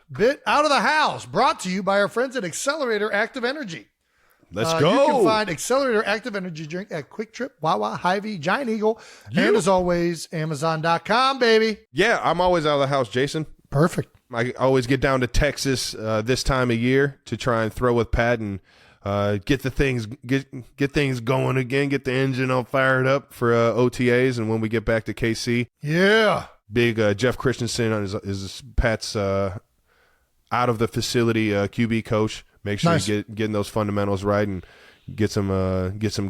bit out of the house, brought to you by our friends at Accelerator Active Energy. Let's go. You can find Accelerator Active Energy Drink at Quick Trip, Wawa, Hy-Vee, Giant Eagle, and as always, Amazon.com, baby. Yeah, I'm always out of the house, Jason. Perfect. I always get down to Texas this time of year to try and throw with Pat and get things going again, get the engine all fired up for OTAs, and when we get back to KC, Yeah. big Jeff Christensen is Pat's out of the facility QB coach. Make sure Nice. you getting those fundamentals right and get some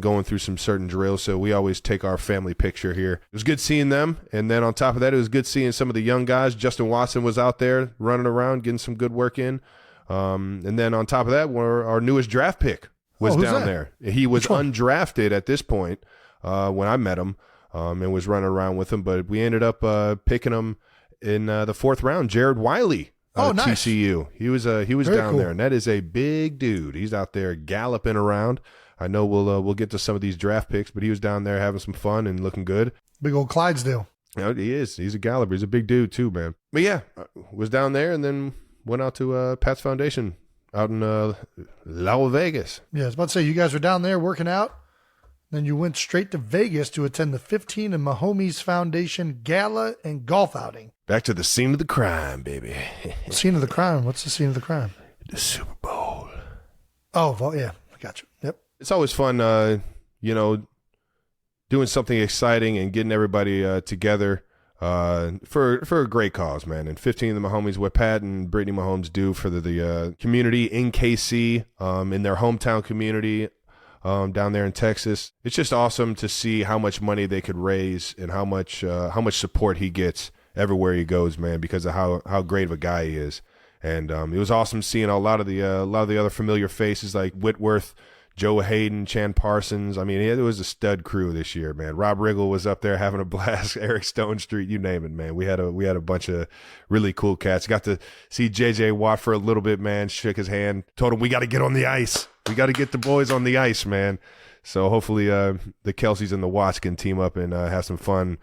going through some certain drills. So we always take our family picture here. It was good seeing them, and then on top of that, it was good seeing some of the young guys. Justin Watson was out there running around, getting some good work in. And then on top of that, our newest draft pick was who's down that? there. He was Which one? undrafted at this point when I met him and was running around with him. But we ended up picking him in the fourth round, Jared Wiley. Oh, nice. TCU. He was Very down cool. there, and that is a big dude. He's out there galloping around. I know we'll get to some of these draft picks, but he was down there having some fun and looking good. Big old Clydesdale. You know, he is. He's a galloper. He's a big dude too, man. But yeah, was down there and then went out to Pat's Foundation out in Las Vegas. Yeah, I was about to say, you guys were down there working out. Then you went straight to Vegas to attend the 15 and Mahomes Foundation Gala and Golf Outing. Back to the scene of the crime, baby. Scene of the crime. What's the scene of the crime? The Super Bowl. Oh, yeah. I got you. Yep. It's always fun, doing something exciting and getting everybody together for a great cause, man. And 15 of the Mahomes, what Pat and Brittany Mahomes do for the community in KC, in their hometown community down there in Texas. It's just awesome to see how much money they could raise and how much support he gets everywhere he goes, man, because of how great of a guy he is. And it was awesome seeing a lot of the other familiar faces like Whitworth, Joe Hayden, Chan Parsons. I mean, it was a stud crew this year, man. Rob Riggle was up there having a blast. Eric Stone Street, you name it, man. We had a bunch of really cool cats. Got to see JJ Watt for a little bit, man. Shook his hand, told him we got to get on the ice. We got to get the boys on the ice, man. So hopefully the Kelseys and the Watts can team up and have some fun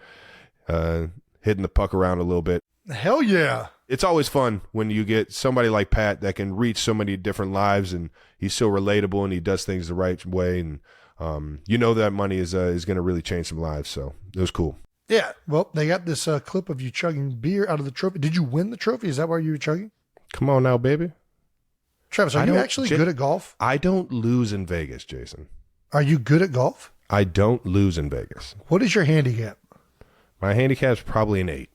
hitting the puck around a little bit. Hell yeah. It's always fun when you get somebody like Pat that can reach so many different lives, and he's so relatable and he does things the right way. And that money is going to really change some lives. So it was cool. Yeah. Well, they got this clip of you chugging beer out of the trophy. Did you win the trophy? Is that why you were chugging? Come on now, baby. Travis, are you actually good at golf? I don't lose in Vegas, Jason. Are you good at golf? I don't lose in Vegas. What is your handicap? My handicap's probably an 8.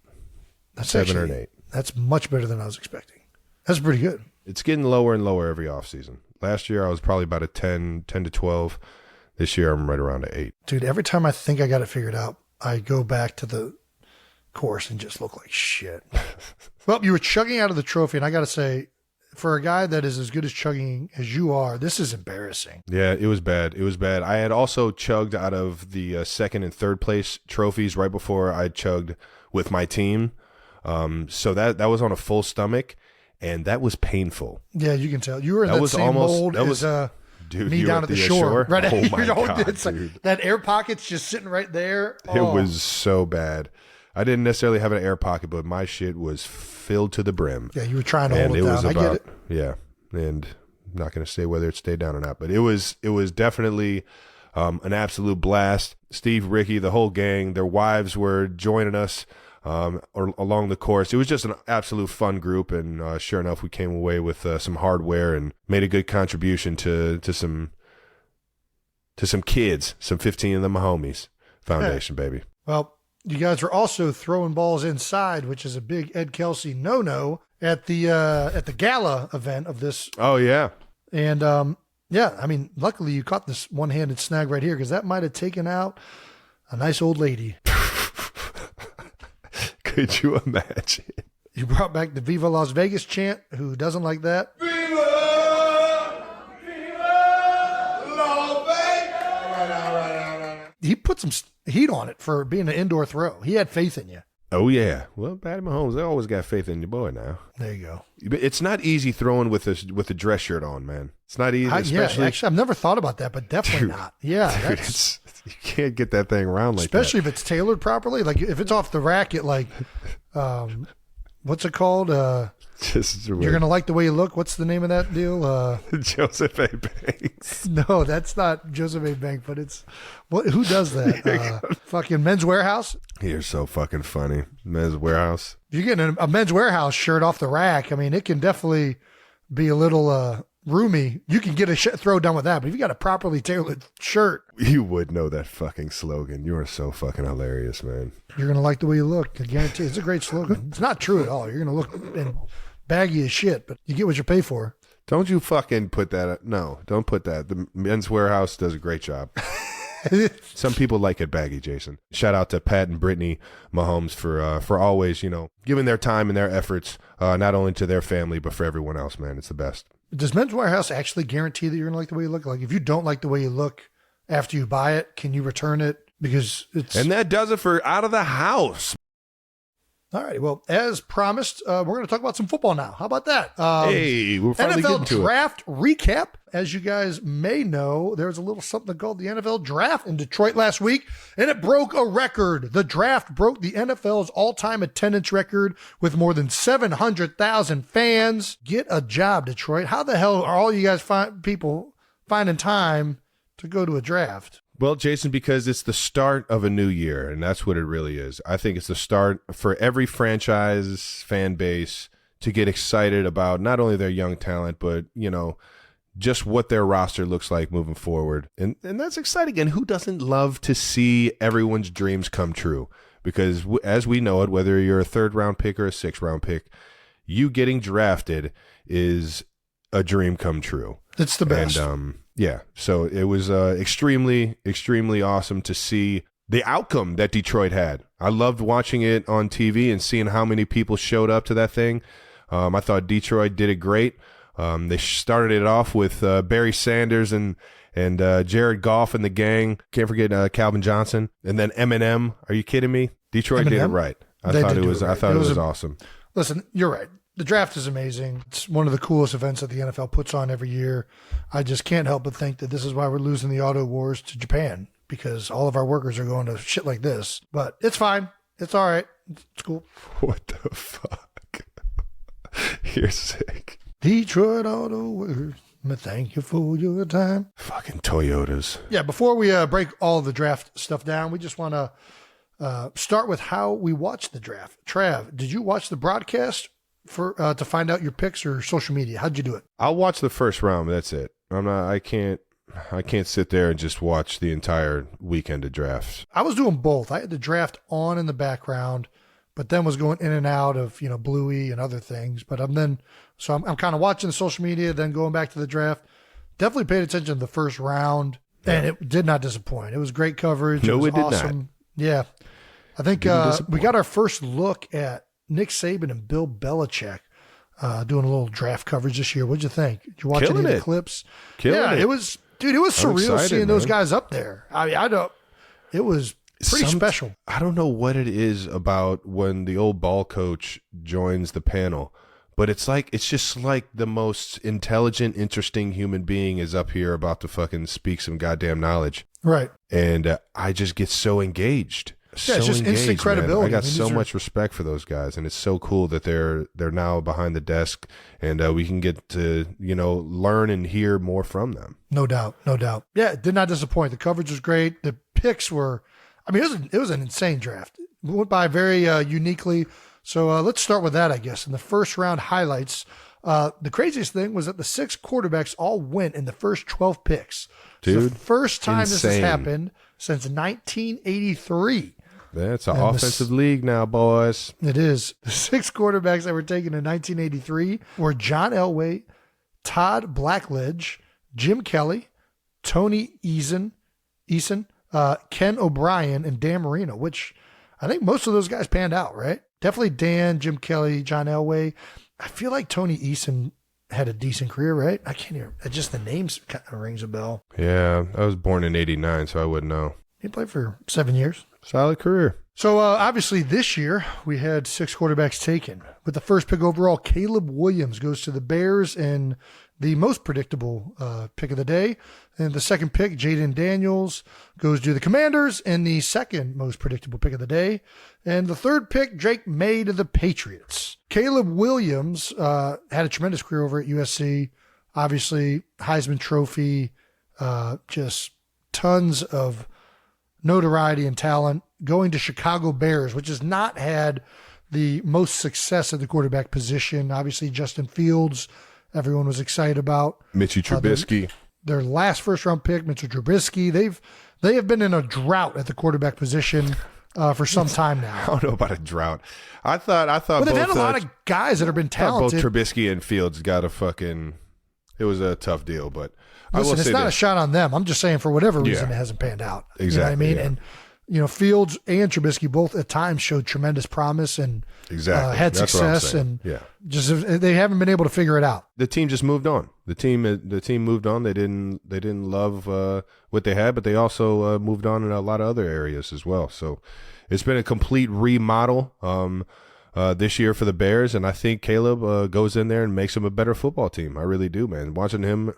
That's 7 or an 8. That's much better than I was expecting. That's pretty good. It's getting lower and lower every offseason. Last year, I was probably about a 10 to 12. This year, I'm right around an 8. Dude, every time I think I got it figured out, I go back to the course and just look like shit. Well, you were chugging out of the trophy, and I got to say, for a guy that is as good as chugging as you are, this is embarrassing. Yeah, it was bad. It was bad. I had also chugged out of the second and third place trophies right before I chugged with my team. So that was on a full stomach, and that was painful. Yeah, you can tell. You were in that same mold as dude, me down at the shore. Right? Oh my God, dude. That air pocket's just sitting right there. It was so bad. I didn't necessarily have an air pocket, but my shit was filled to the brim. Yeah, you were trying to hold it down. I get it. Yeah, and I'm not going to say whether it stayed down or not, but it was definitely an absolute blast. Steve, Ricky, the whole gang, their wives were joining us along the course. It was just an absolute fun group, and sure enough, we came away with some hardware and made a good contribution to some kids, some 15 of them homies foundation, baby. Well, you guys were also throwing balls inside, which is a big Ed Kelsey no-no at the gala event of this. Oh yeah, and yeah, I mean, luckily you caught this one-handed snag right here because that might have taken out a nice old lady. Could you imagine? You brought back the Viva Las Vegas chant. Who doesn't like that? Viva! Viva! Las Vegas! He put some heat on it for being an indoor throw. He had faith in you. Oh, yeah. Well, Patty Mahomes, they always got faith in your boy now. There you go. It's not easy throwing with a dress shirt on, man. It's not easy, especially. Yeah, actually, I've never thought about that, but definitely not. Yeah. Dude, you can't get that thing around like especially that. If it's tailored properly. Like, if it's off the rack at, like, what's it called? You're going to like the way you look. What's the name of that deal? Joseph A. Banks. No, that's not Joseph A. Banks, but it's who does that? Fucking Men's Warehouse. You're so fucking funny. Men's Warehouse. If you're getting a Men's Warehouse shirt off the rack, I mean, it can definitely be a little roomy. You can get a throw done with that, but if you got a properly tailored shirt, you would know that fucking slogan. You are so fucking hilarious, man. You're going to like the way you look. I guarantee it's a great slogan. It's not true at all. You're going to look baggy as shit, but you get what you pay for. Don't you fucking put that. No, don't put that. The Men's Warehouse does a great job. Some people like it baggy, Jason. Shout out to Pat and Brittany Mahomes for always, giving their time and their efforts, not only to their family, but for everyone else, man. It's the best. Does Men's Warehouse actually guarantee that you're going to like the way you look? Like, if you don't like the way you look after you buy it, can you return it? Because it's... And that does it for Out of the House. All right. Well, as promised, we're going to talk about some football now. How about that? Hey, we're finally NFL getting to draft recap. As you guys may know, there was a little something called the NFL draft in Detroit last week, and it broke a record. The draft broke the NFL's all-time attendance record with more than 700,000 fans. Get a job, Detroit. How the hell are all you guys people finding time to go to a draft? Well, Jason, because it's the start of a new year, and that's what it really is. I think it's the start for every franchise fan base to get excited about not only their young talent, but, just what their roster looks like moving forward. And that's exciting. And who doesn't love to see everyone's dreams come true? Because as we know it, whether you're a 3rd-round pick or a 6th-round pick, you getting drafted is a dream come true. It's the best. And, yeah, so it was extremely, extremely awesome to see the outcome that Detroit had. I loved watching it on TV and seeing how many people showed up to that thing. I thought Detroit did it great. They started it off with Barry Sanders and Jared Goff and the gang. Can't forget Calvin Johnson. And then Eminem. Are you kidding me? Detroit did it right. I thought it was awesome. Listen, you're right. The draft is amazing. It's one of the coolest events that the NFL puts on every year. I just can't help but think that this is why we're losing the auto wars to Japan, because all of our workers are going to shit like this. But it's fine. It's all right. It's cool. What the fuck? You're sick. Detroit Auto Workers, thank you for your time. Fucking Toyotas. Yeah, before we break all the draft stuff down, we just want to start with how we watched the draft. Trav, did you watch the broadcast for to find out your picks or social media? How'd you do it? I'll watch the first round, but that's it. I can't sit there and just watch the entire weekend of drafts. I was doing both. I had the draft on in the background, but then was going in and out of, Bluey and other things. But I'm kind of watching the social media, then going back to the draft. Definitely paid attention to the first round, and it did not disappoint. It was great coverage. No, it was it did awesome. not. Yeah. I think we got our first look at Nick Saban and Bill Belichick doing a little draft coverage this year. What'd you think? Did you watch any of the clips? It was surreal seeing those guys up there. It was pretty special. I don't know what it is about when the old ball coach joins the panel, but it's just like the most intelligent, interesting human being is up here about to fucking speak some goddamn knowledge. Right. And I just get so engaged. Yeah, it's just instant credibility. Man. I got so much respect for those guys, and it's so cool that they're now behind the desk, and we can get to learn and hear more from them. No doubt. Yeah, it did not disappoint. The coverage was great. The picks were, it was an insane draft. It went by very uniquely. So let's start with that, I guess. In the first round highlights, the craziest thing was that the 6 quarterbacks all went in the first 12 picks. Dude, it's the first time insane. This has happened since 1983. That's an offensive league now, boys. It is. The 6 quarterbacks that were taken in 1983 were John Elway, Todd Blackledge, Jim Kelly, Tony Eason, Ken O'Brien, and Dan Marino, which I think most of those guys panned out, right? Definitely Dan, Jim Kelly, John Elway. I feel like Tony Eason had a decent career, right? I can't hear. Just the names kind of rings a bell. Yeah, I was born in '89, so I wouldn't know. He played for 7 years. Solid career. So obviously this year we had 6 quarterbacks taken. With the first pick overall, Caleb Williams goes to the Bears and the most predictable pick of the day. And the second pick, Jaden Daniels, goes to the Commanders and the second most predictable pick of the day. And the third pick, Drake May to the Patriots. Caleb Williams had a tremendous career over at USC. Obviously, Heisman Trophy, just tons of notoriety and talent, going to Chicago Bears, which has not had the most success at the quarterback position. Obviously, Justin Fields, everyone was excited about. Mitchie Trubisky. Their last first-round pick, Mitchell Trubisky. They have been in a drought at the quarterback position for some time now. I don't know about a drought. I thought. Well, they've had a lot of guys that have been talented. Both Trubisky and Fields got a fucking. It was a tough deal, but listen, it's not a shot on them. I'm just saying for whatever reason it hasn't panned out. Exactly. You know what I mean? Yeah. And Fields and Trubisky both at times showed tremendous promise and had success, and just they haven't been able to figure it out. The team just moved on. The team moved on. They didn't love what they had, but they also moved on in a lot of other areas as well. So it's been a complete remodel this year for the Bears, and I think Caleb goes in there and makes them a better football team. I really do, man. Watching him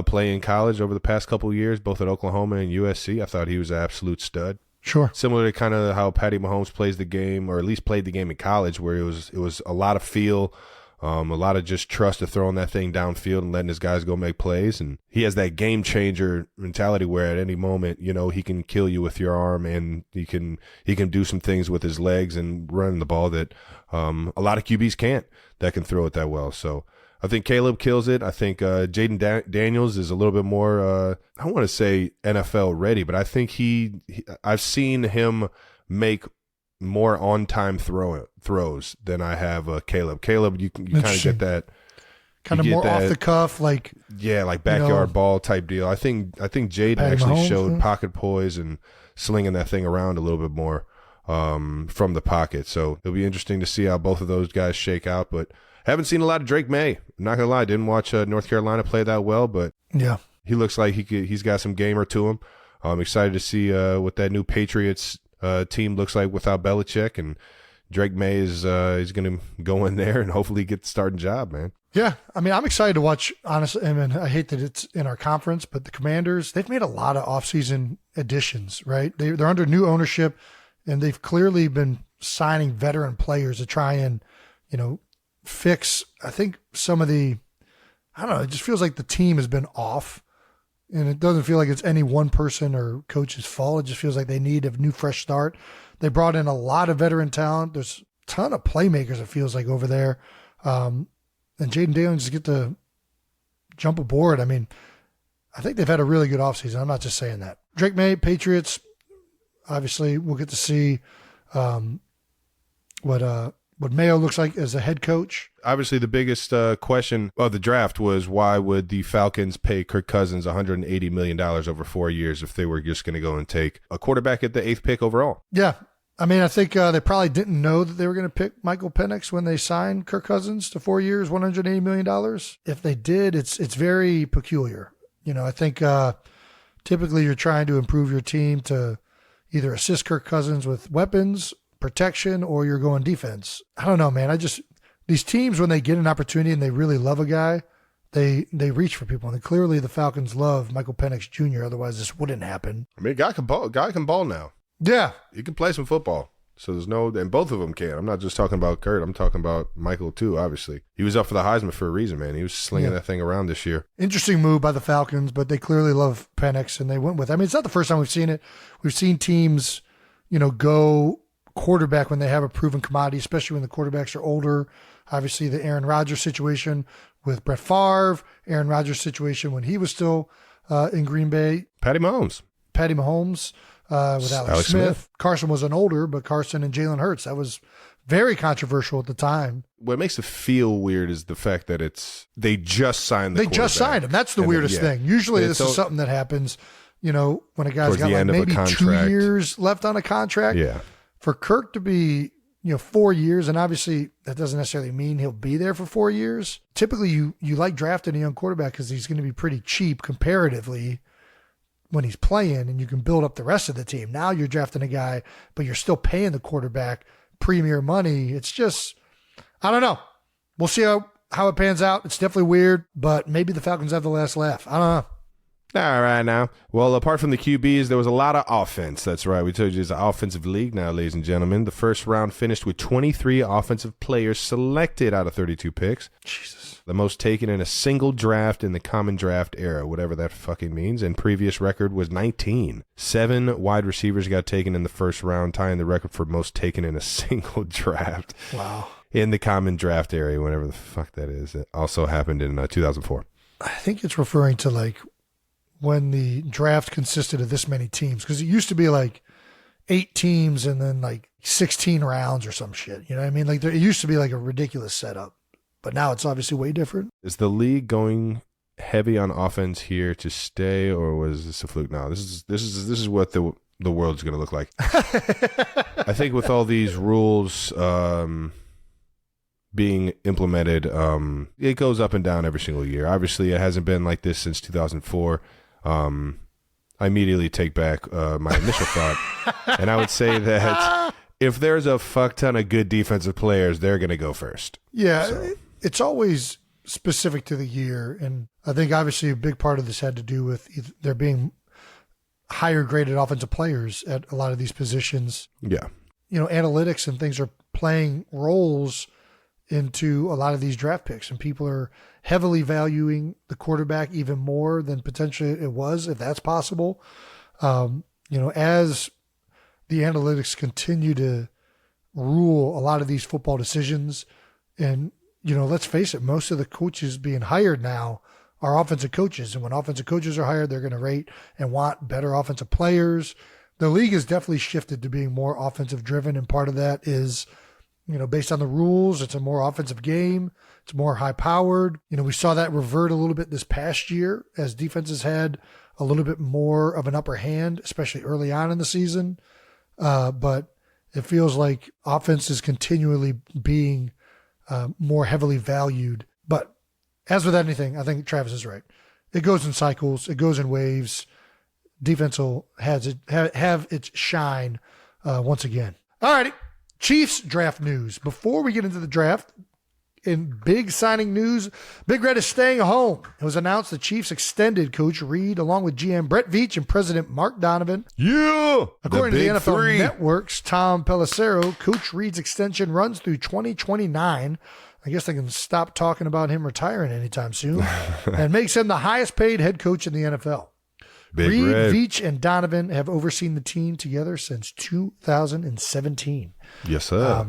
play in college over the past couple of years, both at Oklahoma and USC, I thought he was an absolute stud. Sure. Similar to kind of how Patty Mahomes plays the game, or at least played the game in college, where it was a lot of feel, a lot of just trust to throwing that thing downfield and letting his guys go make plays. And he has that game changer mentality where at any moment, he can kill you with your arm, and he can do some things with his legs and run the ball that a lot of QBs can't, that can throw it that well. So I think Caleb kills it. I think Jaden Daniels is a little bit more, I don't want to say NFL ready, but I think I've seen him make more on-time throws than I have Caleb. Caleb, you kind of get that. Kind of more off the cuff, like. Yeah, like backyard ball type deal. I think Jaden actually showed pocket poise and slinging that thing around a little bit more from the pocket. So it'll be interesting to see how both of those guys shake out, but haven't seen a lot of Drake May. I'm not gonna lie, didn't watch North Carolina play that well, but yeah, he looks like he's got some gamer to him. I'm excited to see what that new Patriots team looks like without Belichick, and Drake May is he's going to go in there and hopefully get the starting job, man. Yeah, I mean, I'm excited to watch, honestly. I mean, I hate that it's in our conference, but the Commanders, they've made a lot of offseason additions, right? They're under new ownership, and they've clearly been signing veteran players to try and, fix, I think, some of the, I don't know, it just feels like the team has been off, and it doesn't feel like it's any one person or coach's fault. It just feels like they need a new, fresh start. They brought in a lot of veteran talent. There's a ton of playmakers, it feels like, over there. And Jaden Daniels just get to jump aboard. I mean, I think they've had a really good offseason. I'm not just saying that. Drake May, Patriots, obviously we'll get to see what Mayo looks like as a head coach. Obviously, the biggest question of the draft was why would the Falcons pay Kirk Cousins $180 million over 4 years if they were just going to go and take a quarterback at the 8th pick overall? Yeah. I mean, I think they probably didn't know that they were going to pick Michael Penix when they signed Kirk Cousins to 4 years, $180 million. If they did, it's very peculiar. I think typically you're trying to improve your team to either assist Kirk Cousins with weapons, protection, or you're going defense. I don't know, man. These teams, when they get an opportunity and they really love a guy, they reach for people. And clearly the Falcons love Michael Penix Jr., otherwise this wouldn't happen. I mean, guy can ball now. Yeah. He can play some football. So and both of them can. I'm not just talking about Kurt. I'm talking about Michael too, obviously. He was up for the Heisman for a reason, man. He was slinging that thing around this year. Interesting move by the Falcons, but they clearly love Penix, and they went with it. I mean, it's not the first time we've seen it. We've seen teams, go quarterback when they have a proven commodity, especially when the quarterbacks are older. Obviously, the Aaron Rodgers situation with Brett Favre, Aaron Rodgers situation when he was still in Green Bay. Patty Mahomes. With Alex Smith. Carson wasn't older, but Carson and Jalen Hurts, that was very controversial at the time. What makes it feel weird is the fact that they just signed the quarterback. They just signed him. That's the weirdest thing. Usually this is something that happens, when a guy's got like maybe 2 years left on a contract. Yeah. For Kirk to be, 4 years, and obviously that doesn't necessarily mean he'll be there for 4 years. Typically you like drafting a young quarterback because he's going to be pretty cheap comparatively when he's playing, and you can build up the rest of the team. Now you're drafting a guy, but you're still paying the quarterback premier money. It's just, I don't know. We'll see how it pans out. It's definitely weird, but maybe the Falcons have the last laugh. I don't know. All right, now. Well, apart from the QBs, there was a lot of offense. That's right. We told you it's an offensive league now, ladies and gentlemen. The first round finished with 23 offensive players selected out of 32 picks. Jesus. The most taken in a single draft in the common draft era, whatever that fucking means. And previous record was 19. 7 wide receivers got taken in the first round, tying the record for most taken in a single draft. Wow. In the common draft area, whatever the fuck that is. It also happened in 2004. I think it's referring to like when the draft consisted of this many teams, because it used to be like 8 teams and then like 16 rounds or some shit. You know what I mean? Like it used to be like a ridiculous setup, but now it's obviously way different. Is the league going heavy on offense here to stay, or was this a fluke? No, this is what the world's going to look like. I think with all these rules being implemented, it goes up and down every single year. Obviously, it hasn't been like this since 2004. I immediately take back my initial thought, and I would say that if there's a fuck ton of good defensive players, they're going to go first. Yeah, so. It's always specific to the year, and I think obviously a big part of this had to do with there being higher graded offensive players at a lot of these positions. Yeah. Analytics and things are playing roles into a lot of these draft picks, and people are heavily valuing the quarterback even more than potentially it was, if that's possible. As the analytics continue to rule a lot of these football decisions, and, let's face it, most of the coaches being hired now are offensive coaches. And when offensive coaches are hired, they're going to rate and want better offensive players. The league has definitely shifted to being more offensive driven. And part of that is, based on the rules, it's a more offensive game. It's more high powered. We saw that revert a little bit this past year as defenses had a little bit more of an upper hand, especially early on in the season. But it feels like offense is continually being more heavily valued. But as with anything, I think Travis is right. It goes in cycles. It goes in waves. Defense will have its shine once again. All righty. Chiefs draft news. Before we get into the draft, in big signing news, Big Red is staying home. It was announced the Chiefs extended Coach Reid along with GM Brett Veach and President Mark Donovan. Yeah! According to the NFL Network's Tom Pelissero, Coach Reid's extension runs through 2029. I guess they can stop talking about him retiring anytime soon. And makes him the highest paid head coach in the NFL. Reid, Veach, and Donovan have overseen the team together since 2017. Yes, sir.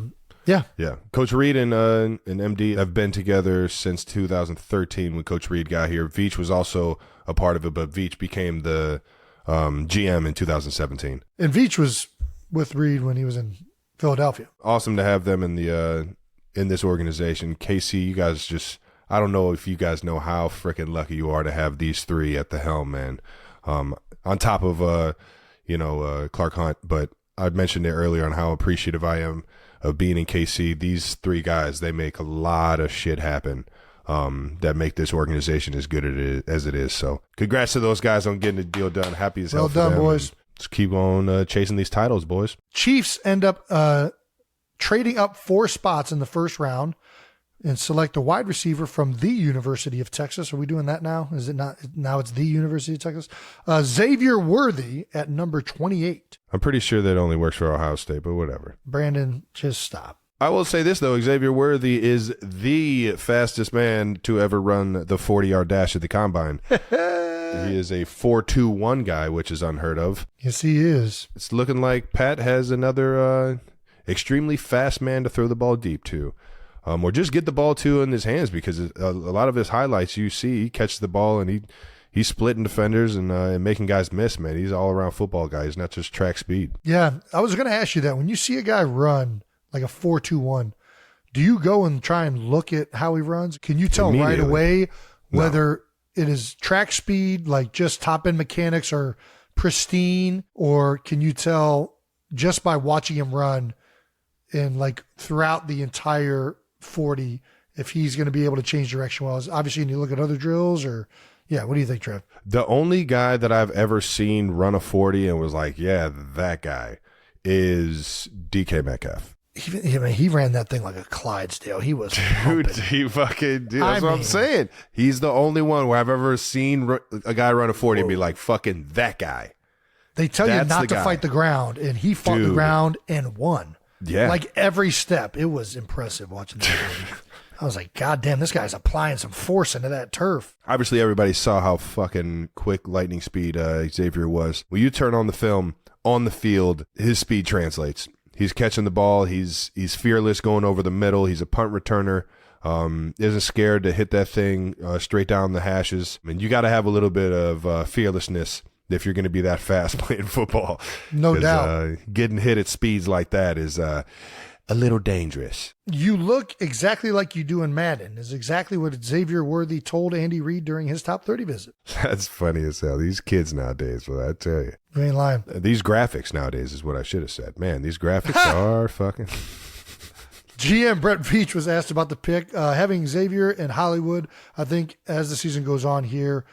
Yeah. Coach Reid and MD have been together since 2013 when Coach Reid got here. Veach was also a part of it, but Veach became the GM in 2017. And Veach was with Reid when he was in Philadelphia. Awesome to have them in the in this organization. KC, you guys just, I don't know if you guys know how freaking lucky you are to have these three at the helm, man. On top of Clark Hunt, but I mentioned it earlier on how appreciative I am of being in KC. These three guys, they make a lot of shit happen that make this organization as good as it is. So congrats to those guys on getting the deal done. Happy as hell. Well done, boys. Let's keep on chasing these titles, boys. Chiefs end up trading up 4 spots in the first round and select a wide receiver from the University of Texas. Are we doing that now? Is it not? Now it's the University of Texas. Xavier Worthy at number 28. I'm pretty sure that only works for Ohio State, but whatever. Brandon, just stop. I will say this, though. Xavier Worthy is the fastest man to ever run the 40-yard dash at the Combine. He is a 4.21 guy, which is unheard of. Yes, he is. It's looking like Pat has another extremely fast man to throw the ball deep to. Or just get the ball to in his hands, because a lot of his highlights you see, he catches the ball and he's splitting defenders and making guys miss, man. He's an all-around football guy. He's not just track speed. Yeah, I was going to ask you that. When you see a guy run like a 4.21, do you go and try and look at how he runs? Can you tell right away whether it is track speed, like just top-end mechanics are pristine, or can you tell just by watching him run and like throughout the entire 40 if he's going to be able to change direction well? Obviously, when you look at other drills, or what do you think, Trev? The only guy that I've ever seen run a 40 and was like, yeah, that guy is DK Metcalf. He ran that thing like a Clydesdale. He was dude. He fucking dude. That's what I'm saying. He's the only one where I've ever seen a guy run a 40 and be like, fucking that guy. They tell you not to fight the ground, and he fought the ground and won. Yeah. Like every step. It was impressive watching that. I was like, God damn, this guy's applying some force into that turf. Obviously, everybody saw how fucking quick lightning speed Xavier was. When you turn on the film, on the field, his speed translates. He's catching the ball. He's fearless going over the middle. He's a punt returner. Isn't scared to hit that thing straight down the hashes. I mean, you got to have a little bit of fearlessness if you're going to be that fast playing football. No doubt. Getting hit at speeds like that is a little dangerous. You look exactly like you do in Madden is exactly what Xavier Worthy told Andy Reid during his top 30 visit. That's funny as hell. These kids nowadays, well, I tell you. You ain't lying. These graphics nowadays is what I should have said. Man, these graphics are fucking... GM Brett Veach was asked about the pick. Having Xavier in Hollywood, I think as the season goes on here,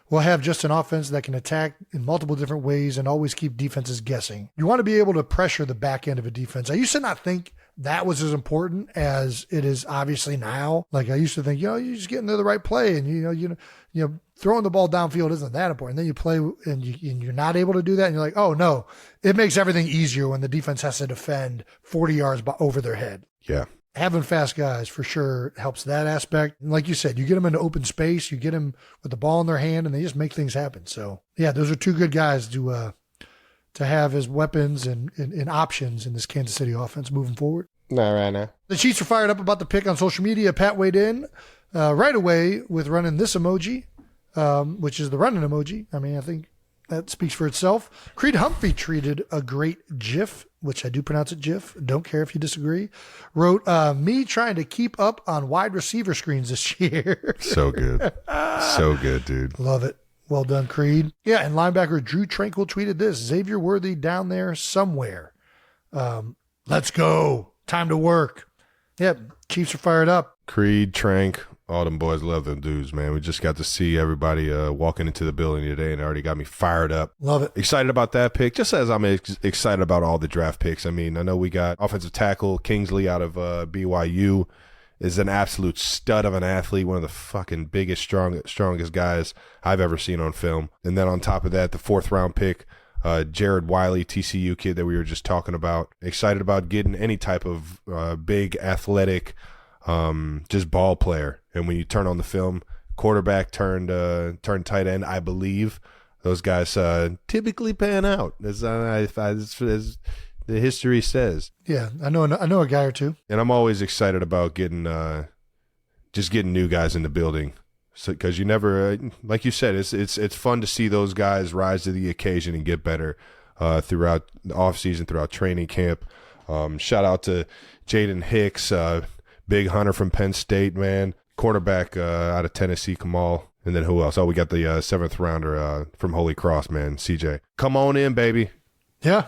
we'll have just an offense that can attack in multiple different ways and always keep defenses guessing. You want to be able to pressure the back end of a defense. I used to not think that was as important as it is obviously now. Like I used to think, you just get into the right play, and you know, throwing the ball downfield isn't that important. Then you play and you're not able to do that, and you're like, oh no, it makes everything easier when the defense has to defend 40 yards over their head. Yeah. Having fast guys for sure helps that aspect. And like you said, you get them into open space, you get them with the ball in their hand, and they just make things happen. So yeah, those are two good guys to have as weapons and options in this Kansas City offense moving forward. Not right now. The Chiefs are fired up about the pick on social media. Pat weighed in right away with running this emoji, which is the running emoji. I mean, I think that speaks for itself. Creed Humphrey treated a great GIF, which I do pronounce it GIF. Don't care if you disagree. Wrote, me trying to keep up on wide receiver screens this year. So good. So good, dude. Love it. Well done, Creed. Yeah, and linebacker Drew Tranquil tweeted this: Xavier Worthy down there somewhere. Let's go. Time to work. Yep, Chiefs are fired up. Creed, Trank, All them boys love them dudes, man. We just got to see everybody walking into the building today, and it already got me fired up. Love it. Excited about that pick, just as I'm excited about all the draft picks. I mean, I know we got offensive tackle Kingsley out of BYU. Is an absolute stud of an athlete, one of the fucking biggest, strongest guys I've ever seen on film. And then on top of that, the 4th-round pick, Jared Wiley, TCU kid that we were just talking about. Excited about getting any type of big, athletic, just ball player. And when you turn on the film, quarterback turned tight end, I believe. Those guys typically pan out, as the history says. Yeah, I know a guy or two. And I'm always excited about getting new guys in the building. So, because you never, like you said, it's fun to see those guys rise to the occasion and get better throughout the offseason, throughout training camp. Shout out to Jaden Hicks, big hunter from Penn State, man. Cornerback out of Tennessee, Kamal. And then who else? Oh, we got the 7th rounder from Holy Cross, man, CJ. Come on in, baby. Yeah.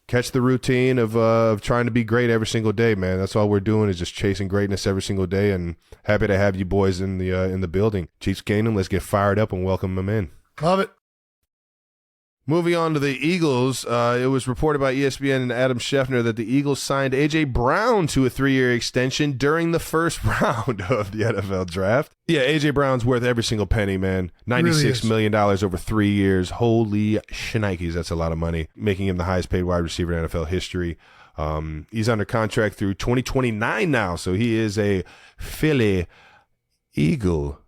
Catch the routine of trying to be great every single day, man. That's all we're doing is just chasing greatness every single day, and happy to have you boys in the building. Chiefs Kingdom, let's get fired up and welcome them in. Love it. Moving on to the Eagles, it was reported by ESPN and Adam Schefter that the Eagles signed A.J. Brown to a 3-year extension during the first round of the NFL draft. Yeah, A.J. Brown's worth every single penny, man. $96 million over 3 years. Holy shnikes, that's a lot of money, making him the highest paid wide receiver in NFL history. He's under contract through 2029 now, so he is a Philly Eagle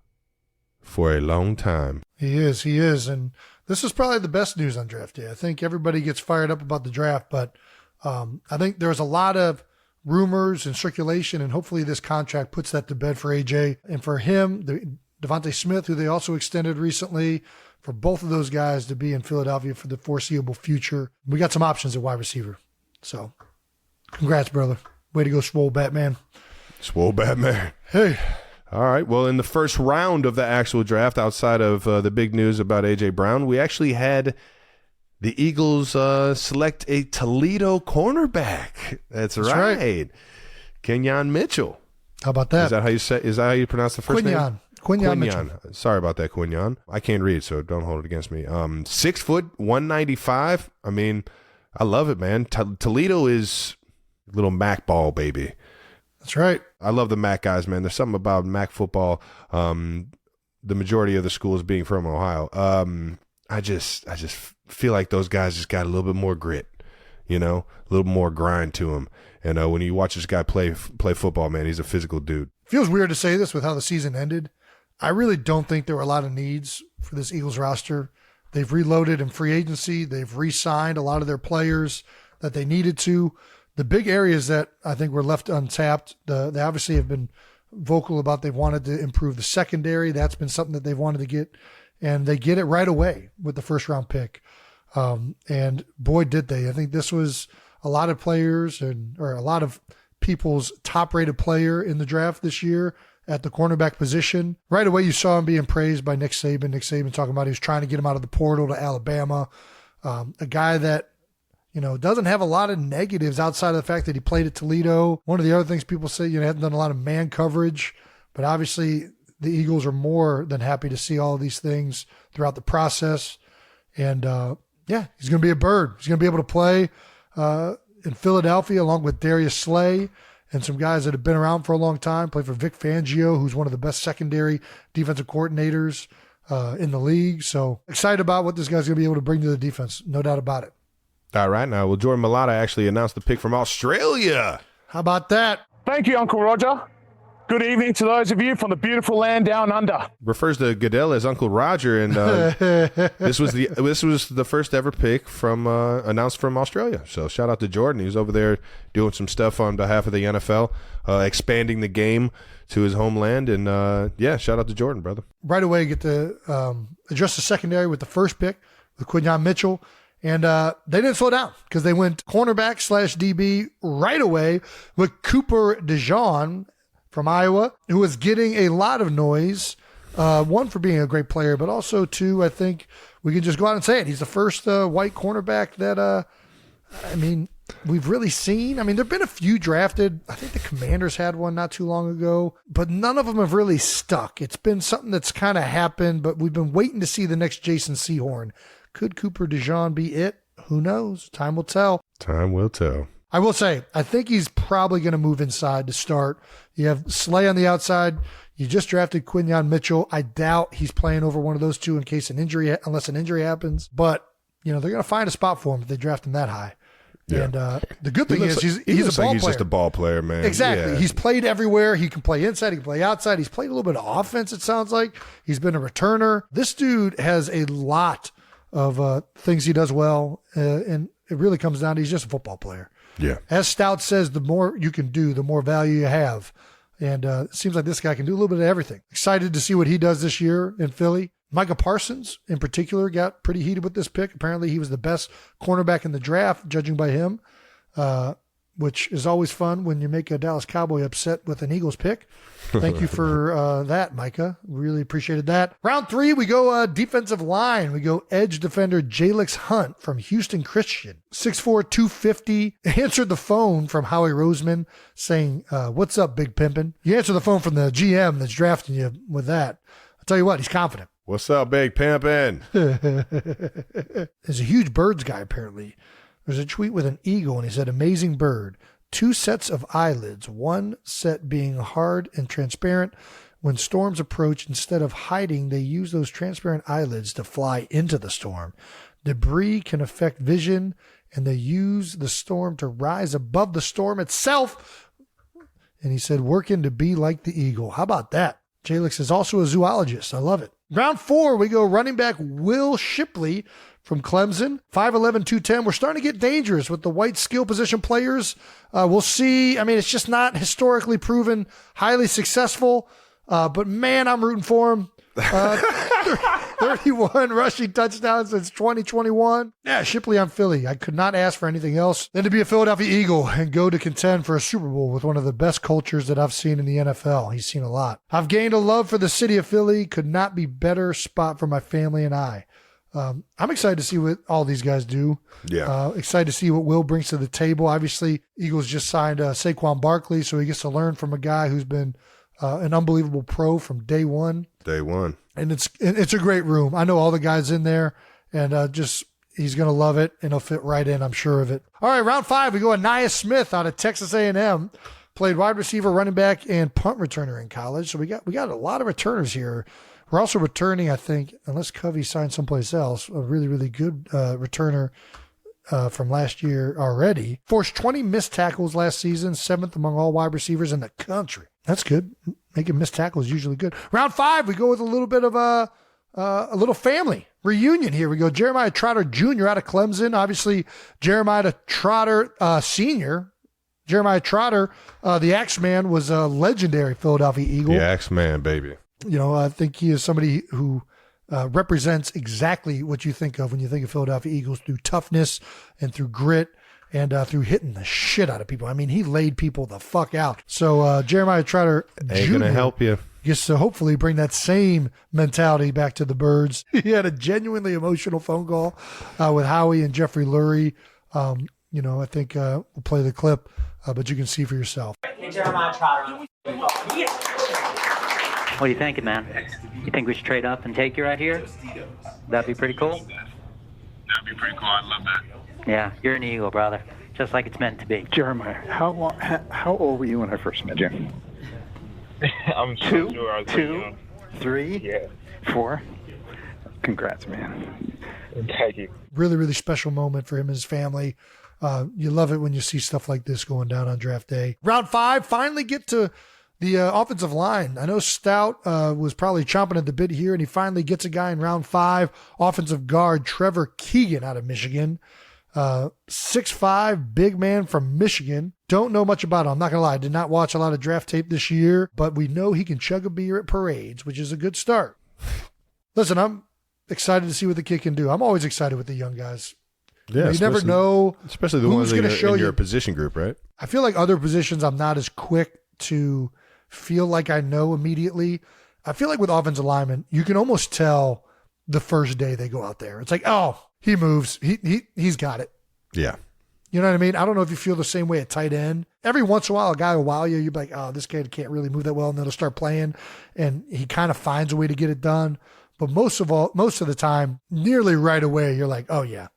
for a long time. He is, and this is probably the best news on draft day. I think everybody gets fired up about the draft, but I think there's a lot of rumors and circulation, and hopefully this contract puts that to bed for AJ. And for him, Devontae Smith, who they also extended recently, for both of those guys to be in Philadelphia for the foreseeable future. We got some options at wide receiver. So congrats, brother. Way to go, Swole Batman. Swole Batman. Hey. All right. Well, in the first round of the actual draft, outside of the big news about A.J. Brown, we actually had the Eagles select a Toledo cornerback. That's right. Kenyon Mitchell. How about that? Is that how you pronounce the first name? Quinyon Mitchell. Sorry about that, Quinyon. I can't read, so don't hold it against me. 6 foot, 195. I mean, I love it, man. Toledo is a little MAC ball, baby. That's right. I love the MAC guys, man. There's something about MAC football. The majority of the schools being from Ohio. I just feel like those guys just got a little bit more grit, a little more grind to them. And when you watch this guy play football, man, he's a physical dude. Feels weird to say this with how the season ended. I really don't think there were a lot of needs for this Eagles roster. They've reloaded in free agency. They've re-signed a lot of their players that they needed to. The big areas that I think were left untapped, they obviously have been vocal about they wanted to improve the secondary. That's been something that they've wanted to get, and they get it right away with the first round pick. And boy, did they. I think this was a lot of players or a lot of people's top rated player in the draft this year at the cornerback position. Right away, you saw him being praised by Nick Saban. Nick Saban talking about he was trying to get him out of the portal to Alabama. A guy that doesn't have a lot of negatives outside of the fact that he played at Toledo. One of the other things people say, hasn't done a lot of man coverage, but obviously the Eagles are more than happy to see all of these things throughout the process. And he's going to be a bird. He's going to be able to play in Philadelphia along with Darius Slay and some guys that have been around for a long time. Played for Vic Fangio, who's one of the best secondary defensive coordinators in the league. So excited about what this guy's going to be able to bring to the defense. No doubt about it. All right, now, well, Jordan Mailata actually announced the pick from Australia. How about that? Thank you, Uncle Roger. Good evening to those of you from the beautiful land down under. Refers to Goodell as Uncle Roger, and this was the first ever pick from announced from Australia. So shout out to Jordan. He was over there doing some stuff on behalf of the NFL, expanding the game to his homeland, and shout out to Jordan, brother. Right away, get to address the secondary with the first pick with Quinyon Mitchell. And they didn't slow down because they went cornerback / DB right away with Cooper DeJean from Iowa, who was getting a lot of noise. One, for being a great player, but also two, I think we can just go out and say it. He's the first white cornerback that, we've really seen. I mean, there have been a few drafted. I think the Commanders had one not too long ago, but none of them have really stuck. It's been something that's kind of happened, but we've been waiting to see the next Jason Sehorn. Could Cooper DeJean be it? Who knows? Time will tell. Time will tell. I will say, I think he's probably going to move inside to start. You have Slay on the outside. You just drafted Quinyon Mitchell. I doubt he's playing over one of those two in case unless an injury happens. But, they're going to find a spot for him if they draft him that high. Yeah. And the good thing is he's a ball player. He's just a ball player, man. Exactly. Yeah. He's played everywhere. He can play inside. He can play outside. He's played a little bit of offense, it sounds like. He's been a returner. This dude has a lot of things he does well, and it really comes down to he's just a football player. Yeah. As Stout says, the more you can do, the more value you have. And it seems like this guy can do a little bit of everything. Excited to see what he does this year in Philly. Micah Parsons, in particular, got pretty heated with this pick. Apparently, he was the best cornerback in the draft, judging by him, which is always fun when you make a Dallas Cowboy upset with an Eagles pick. Thank you for that, Micah. Really appreciated that. Round 3, we go defensive line. We go edge defender Jalix Hunt from Houston Christian. 6'4", 250. Answered the phone from Howie Roseman saying, what's up, Big Pimpin'? You answer the phone from the GM that's drafting you with that. I'll tell you what, he's confident. What's up, Big Pimpin'? There's a huge birds guy, apparently. There's a tweet with an eagle, and he said, amazing bird. 2 sets of eyelids, one set being hard and transparent. When storms approach, instead of hiding, they use those transparent eyelids to fly into the storm. Debris can affect vision, and they use the storm to rise above the storm itself. And he said, working to be like the eagle. How about that? Jalix is also a zoologist. I love it. Round 4, we go running back Will Shipley from Clemson. 5'11", 210. We're starting to get dangerous with the white skill position players. We'll see. I mean, it's just not historically proven highly successful. But man, I'm rooting for him. 31 rushing touchdowns since 2021. Yeah, Shipley on Philly. I could not ask for anything else than to be a Philadelphia Eagle and go to contend for a Super Bowl with one of the best cultures that I've seen in the NFL. He's seen a lot. I've gained a love for the city of Philly. Could not be better spot for my family and I. I'm excited to see what all these guys do. Yeah. Excited to see what Will brings to the table. Obviously, Eagles just signed Saquon Barkley, so he gets to learn from a guy who's been an unbelievable pro from day one. Day one. And it's a great room. I know all the guys in there, and he's going to love it, and he'll fit right in, I'm sure of it. All right, round 5, we go Aniyah Smith out of Texas A&M. Played wide receiver, running back, and punt returner in college. So we got a lot of returners here. We're also returning, I think, unless Covey signed someplace else, a really, really good returner from last year already. Forced 20 missed tackles last season, 7th among all wide receivers in the country. That's good. Making missed tackles is usually good. Round 5, we go with a little bit of a little family reunion here. We go Jeremiah Trotter Jr. out of Clemson. Obviously, Jeremiah Trotter Sr., Jeremiah Trotter, the Axeman, was a legendary Philadelphia Eagle. The Axeman, baby. I think he is somebody who represents exactly what you think of when you think of Philadelphia Eagles, through toughness and through grit and through hitting the shit out of people. I mean, he laid people the fuck out. So Jeremiah Trotter Ain't Jr. gonna help you. gets to hopefully bring that same mentality back to the Birds. He had a genuinely emotional phone call with Howie and Jeffrey Lurie. I think we'll play the clip, but you can see for yourself. Hey, Jeremiah Trotter. What are you thinking, man? You think we should trade up and take you right here? That'd be pretty cool. That'd be pretty cool. I'd love that. Yeah, you're an Eagle, brother. Just like it's meant to be. Jeremiah, how old were you when I first met you? I'm Two? sure I was 2? young. 3? Yeah. 4? Congrats, man. Thank you. Really, really special moment for him and his family. You love it when you see stuff like this going down on draft day. Round 5, finally get to the offensive line. I know Stout was probably chomping at the bit here, and he finally gets a guy in round 5, offensive guard Trevor Keegan out of Michigan. 6'5", big man from Michigan. Don't know much about him. I'm not going to lie. I did not watch a lot of draft tape this year, but we know he can chug a beer at parades, which is a good start. Listen, I'm excited to see what the kid can do. I'm always excited with the young guys. Yeah, you never know. Especially the ones in your position group, right? I feel like other positions I'm not as quick to feel like I know immediately. I feel like with offensive linemen, you can almost tell the first day they go out there. It's like, oh, he moves. He's got it. Yeah. You know what I mean? I don't know if you feel the same way at tight end. Every once in a while, a guy will wow you. You're like, oh, this kid can't really move that well. And then he'll start playing and he kind of finds a way to get it done. But most of the time, nearly right away, you're like, oh yeah,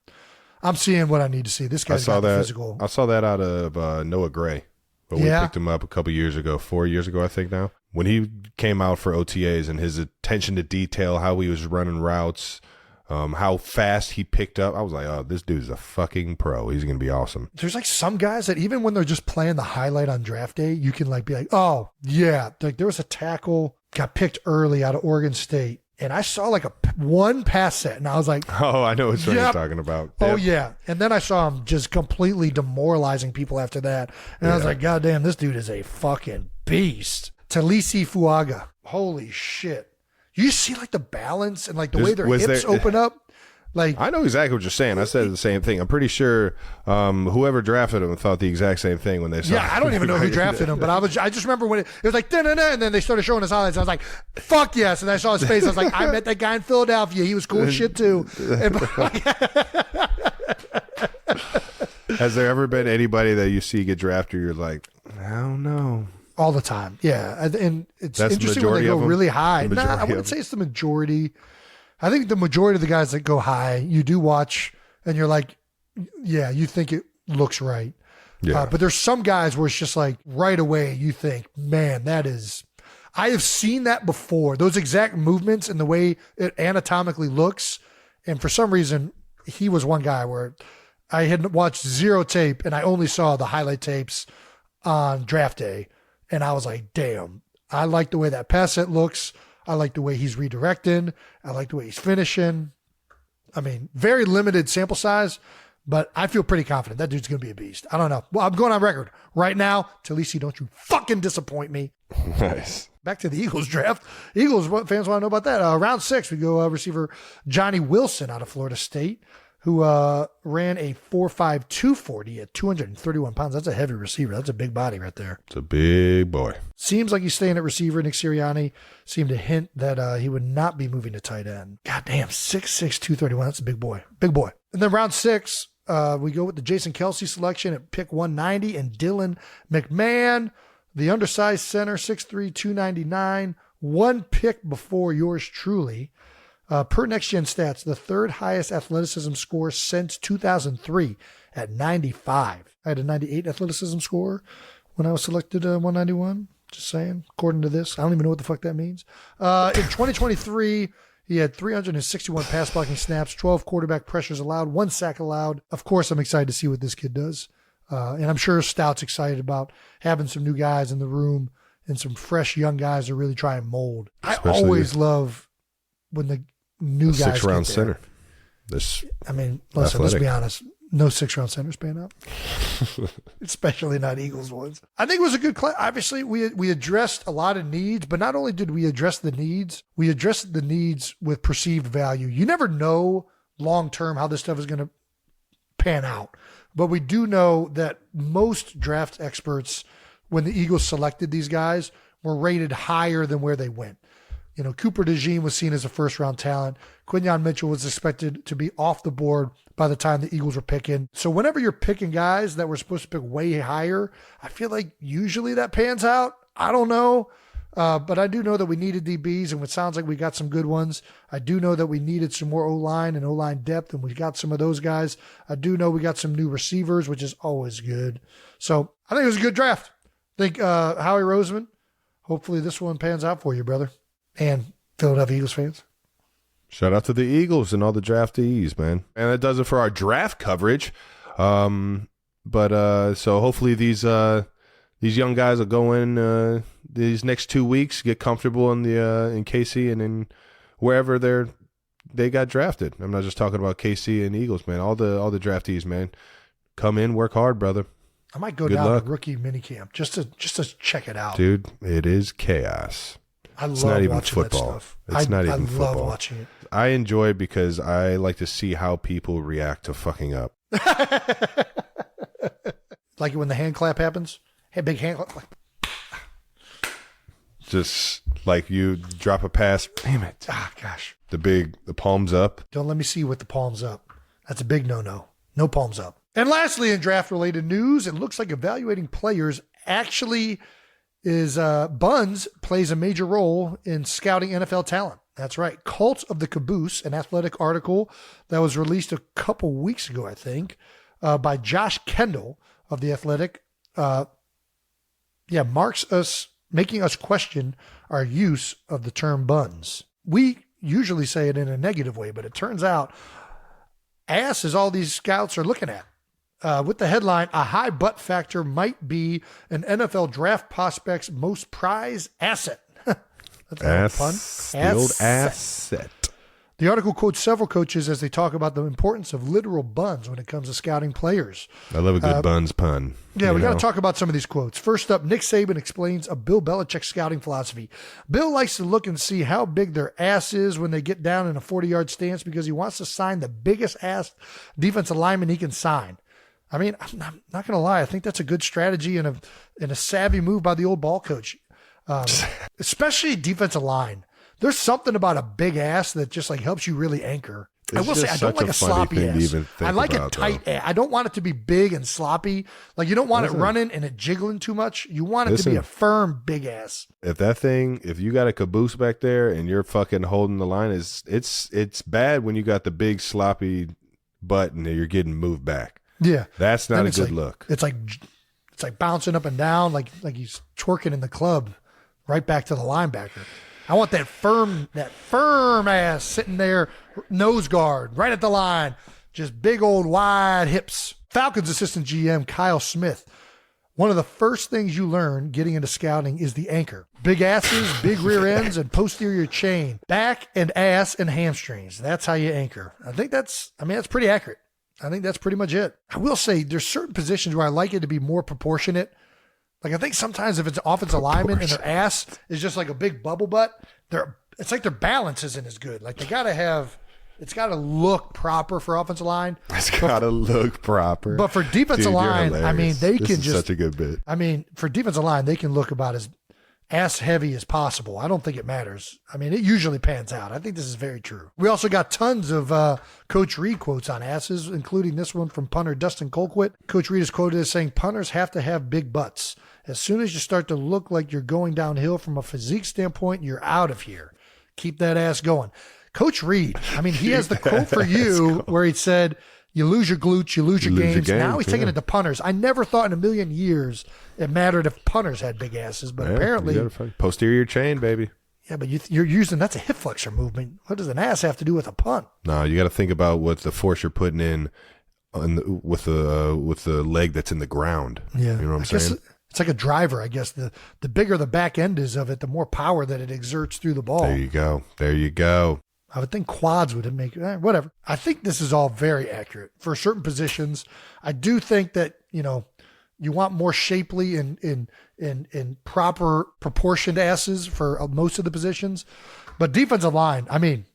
I'm seeing what I need to see. This guy's got the physical. I saw that out of Noah Gray. But we picked him up a couple years ago, 4 years ago, I think now. When he came out for OTAs and his attention to detail, how he was running routes, how fast he picked up, I was like, oh, this dude's a fucking pro. He's going to be awesome. There's like some guys that even when they're just playing the highlight on draft day, you can like be like, oh, yeah. Like there was a tackle, got picked early out of Oregon State. And I saw like one pass set, and I was like, oh, I know what you're talking about. Oh, yep. yeah. And then I saw him just completely demoralizing people after that. And I was like, God damn, this dude is a fucking beast. Talisi Fuaga. Holy shit. You see like the balance and like the way their hips open up? Like, I know exactly what you're saying. I said the same thing. I'm pretty sure whoever drafted him thought the exact same thing when they saw him. Yeah, I don't even know who drafted him, but I just remember when it was like, da-da-da, and then they started showing his highlights. I was like, fuck yes. And I saw his face. I was like, I met that guy in Philadelphia. He was cool as shit too. Has there ever been anybody that you see get drafted, you're like, I don't know? All the time. Yeah. And it's That's interesting when they go really high. Nah, I wouldn't say it's the majority. I think the majority of the guys that go high, you do watch and you're like, yeah, you think it looks right. Yeah. But there's some guys where it's just like right away you think, man, I have seen that before. Those exact movements and the way it anatomically looks. And for some reason, he was one guy where I had watched zero tape and I only saw the highlight tapes on draft day. And I was like, damn, I like the way that pass set looks. I like the way he's redirecting. I like the way he's finishing. I mean, very limited sample size, but I feel pretty confident that dude's going to be a beast. I don't know. Well, I'm going on record right now. Talisi, don't you fucking disappoint me. Nice. Back to the Eagles draft. Eagles, what fans want to know about that? Round 6, we go receiver Johnny Wilson out of Florida State, who ran a 4.5 240 at 231 pounds. That's a heavy receiver. That's a big body right there. It's a big boy. Seems like he's staying at receiver. Nick Sirianni seemed to hint that he would not be moving to tight end. God damn, 6'6", 231. That's a big boy. Big boy. And then round 6, we go with the Jason Kelsey selection at pick 190 and Dylan McMahon, the undersized center, 6'3", 299. One pick before yours truly. Per Next Gen Stats, the third highest athleticism score since 2003 at 95. I had a 98 athleticism score when I was selected 191. Just saying, according to this. I don't even know what the fuck that means. In 2023, he had 361 pass blocking snaps, 12 quarterback pressures allowed, 1 sack allowed. Of course, I'm excited to see what this kid does. And I'm sure Stout's excited about having some new guys in the room and some fresh young guys to really try and mold. Especially I always love when the new guys 6-round get center. I mean, listen, let's be honest. No 6-round centers pan out, especially not Eagles ones. I think it was a good class. Obviously, we addressed a lot of needs, but not only did we address the needs, we addressed the needs with perceived value. You never know long term how this stuff is going to pan out, but we do know that most draft experts, when the Eagles selected these guys, were rated higher than where they went. You know, Cooper DeJean was seen as a first-round talent. Quinyon Mitchell was expected to be off the board by the time the Eagles were picking. So whenever you're picking guys that were supposed to pick way higher, I feel like usually that pans out. I don't know. But I do know that we needed DBs, and it sounds like we got some good ones. I do know that we needed some more O-line and O-line depth, and we got some of those guys. I do know we got some new receivers, which is always good. So I think it was a good draft. I think Howie Roseman, hopefully this one pans out for you, brother. And Philadelphia Eagles fans. Shout out to the Eagles and all the draftees, man. And that does it for our draft coverage. So hopefully these young guys will go in these next 2 weeks, get comfortable in KC and in wherever they got drafted. I'm not just talking about KC and Eagles, man. All the draftees, man. Come in, work hard, brother. I might go down to rookie minicamp just to check it out. Dude, it is chaos. It's not even football. It's not even football. I love watching it. I enjoy it because I like to see how people react to fucking up. Like when the hand clap happens? Hey, big hand clap. Just like you drop a pass. Damn it. Ah, gosh. The palms up. Don't let me see you with the palms up. That's a big no-no. No palms up. And lastly, in draft-related news, it looks like evaluating players actually is Buns plays a major role in scouting NFL talent. That's right. Cult of the Caboose, an athletic article that was released a couple weeks ago, I think, by Josh Kendall of The Athletic. Marks us, making us question our use of the term buns. We usually say it in a negative way, but it turns out ass is all these scouts are looking at. With the headline, a high butt factor might be an NFL draft prospect's most prized asset. That's a pun. The old asset. The article quotes several coaches as they talk about the importance of literal buns when it comes to scouting players. I love a good buns pun. Yeah, we got to talk about some of these quotes. First up, Nick Saban explains a Bill Belichick scouting philosophy. Bill likes to look and see how big their ass is when they get down in a 40-yard stance because he wants to sign the biggest ass defensive lineman he can sign. I mean, I'm not going to lie. I think that's a good strategy and a savvy move by the old ball coach, especially defensive line. There's something about a big ass that just like helps you really anchor. I will say I don't like a sloppy ass. I like a tight ass. I don't want it to be big and sloppy. Like you don't want it running and it jiggling too much. You want it to be a firm big ass. If you got a caboose back there and you're fucking holding the line, it's bad when you got the big sloppy butt and you're getting moved back. Yeah, that's not a good look. It's like bouncing up and down like he's twerking in the club, right back to the linebacker. I want that firm ass sitting there, nose guard, right at the line, just big old wide hips. Falcons assistant GM Kyle Smith. One of the first things you learn getting into scouting is the anchor. Big asses, big rear ends, and posterior chain. Back and ass and hamstrings. That's how you anchor. I think that's pretty accurate. I think that's pretty much it. I will say there's certain positions where I like it to be more proportionate. Like I think sometimes if it's an offensive lineman and their ass is just like a big bubble butt, it's like their balance isn't as good. Like it's got to look proper for offensive line. It's got to look proper. But for defensive line, I mean, such a good bit. I mean, for defensive line, they can look about as ass heavy as possible. I don't think it matters. I mean, it usually pans out. I think this is very true. We also got tons of Coach Reed quotes on asses, including this one from punter Dustin Colquitt. Coach Reed is quoted as saying, punters have to have big butts. As soon as you start to look like you're going downhill from a physique standpoint, you're out of here. Keep that ass going. Coach Reed, I mean, he has the quote for you where he said, you lose your glutes, you lose your games. Now he's taking it to punters. I never thought in a million years it mattered if punters had big asses, but apparently. Posterior chain, baby. Yeah, but you're using, that's a hip flexor movement. What does an ass have to do with a punt? No, you got to think about what the force you're putting in with the leg that's in the ground. Yeah. You know what I'm saying? It's like a driver, I guess. The bigger the back end is of it, the more power that it exerts through the ball. There you go. I would think quads would make whatever. I think this is all very accurate for certain positions. I do think that, you want more shapely and proper proportioned asses for most of the positions. But defensive line, I mean,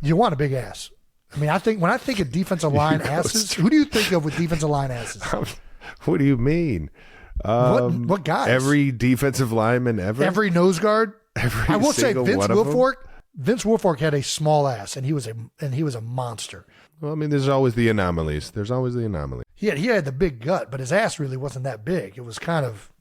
you want a big ass. I mean, when I think of defensive line asses, who do you think of with defensive line asses? What do you mean? What guys? Every defensive lineman ever? Every nose guard? I will say Vince Wilfork. Vince Wilfork had a small ass, and he was a monster. Well, I mean, there's always the anomalies. He had the big gut, but his ass really wasn't that big. It was kind of.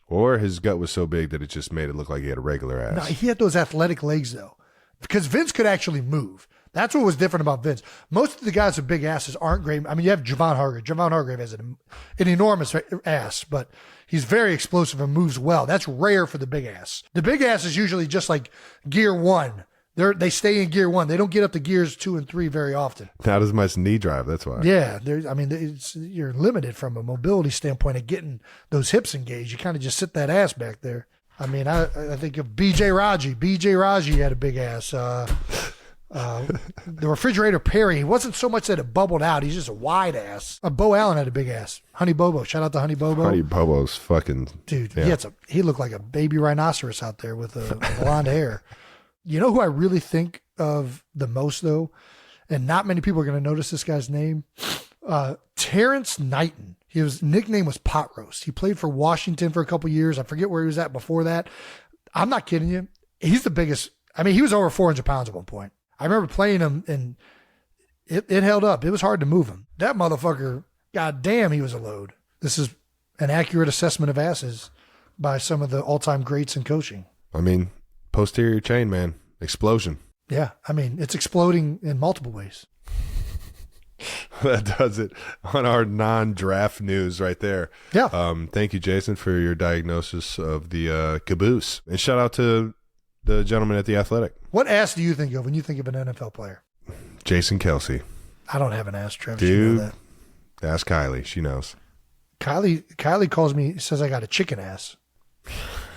Or his gut was so big that it just made it look like he had a regular ass. No, he had those athletic legs though, because Vince could actually move. That's what was different about Vince. Most of the guys with big asses aren't great. I mean, you have Javon Hargrave. Javon Hargrave has an enormous ass, but he's very explosive and moves well. That's rare for the big ass. The big ass is usually just like gear one. They stay in gear one. They don't get up to gears 2 and 3 very often. Not as much knee drive. That's why. Yeah, you're limited from a mobility standpoint of getting those hips engaged. You kind of just sit that ass back there. I mean, I think of B.J. Raji. B.J. Raji had a big ass. The refrigerator Perry, he wasn't so much that it bubbled out. He's just a wide ass. Bo Allen had a big ass. Honey Bobo. Shout out to Honey Bobo. Honey Bobo's fucking. Dude, yeah. He looked like a baby rhinoceros out there with blonde hair. You know who I really think of the most, though? And not many people are going to notice this guy's name. Terrence Knighton. His nickname was Pot Roast. He played for Washington for a couple years. I forget where he was at before that. I'm not kidding you. He's the biggest. I mean, he was over 400 pounds at one point. I remember playing him, and it held up. It was hard to move him. That motherfucker, goddamn, he was a load. This is an accurate assessment of asses by some of the all-time greats in coaching. I mean, posterior chain, man. Explosion. Yeah, I mean, it's exploding in multiple ways. That does it on our non-draft news right there. Yeah. Thank you, Jason, for your diagnosis of the caboose. And shout out to the gentleman at The Athletic. What ass do you think of when you think of an NFL player? Jason Kelsey. I don't have an ass, Travis. Dude, you know that. Ask Kylie. She knows. Kylie calls me, says I got a chicken ass.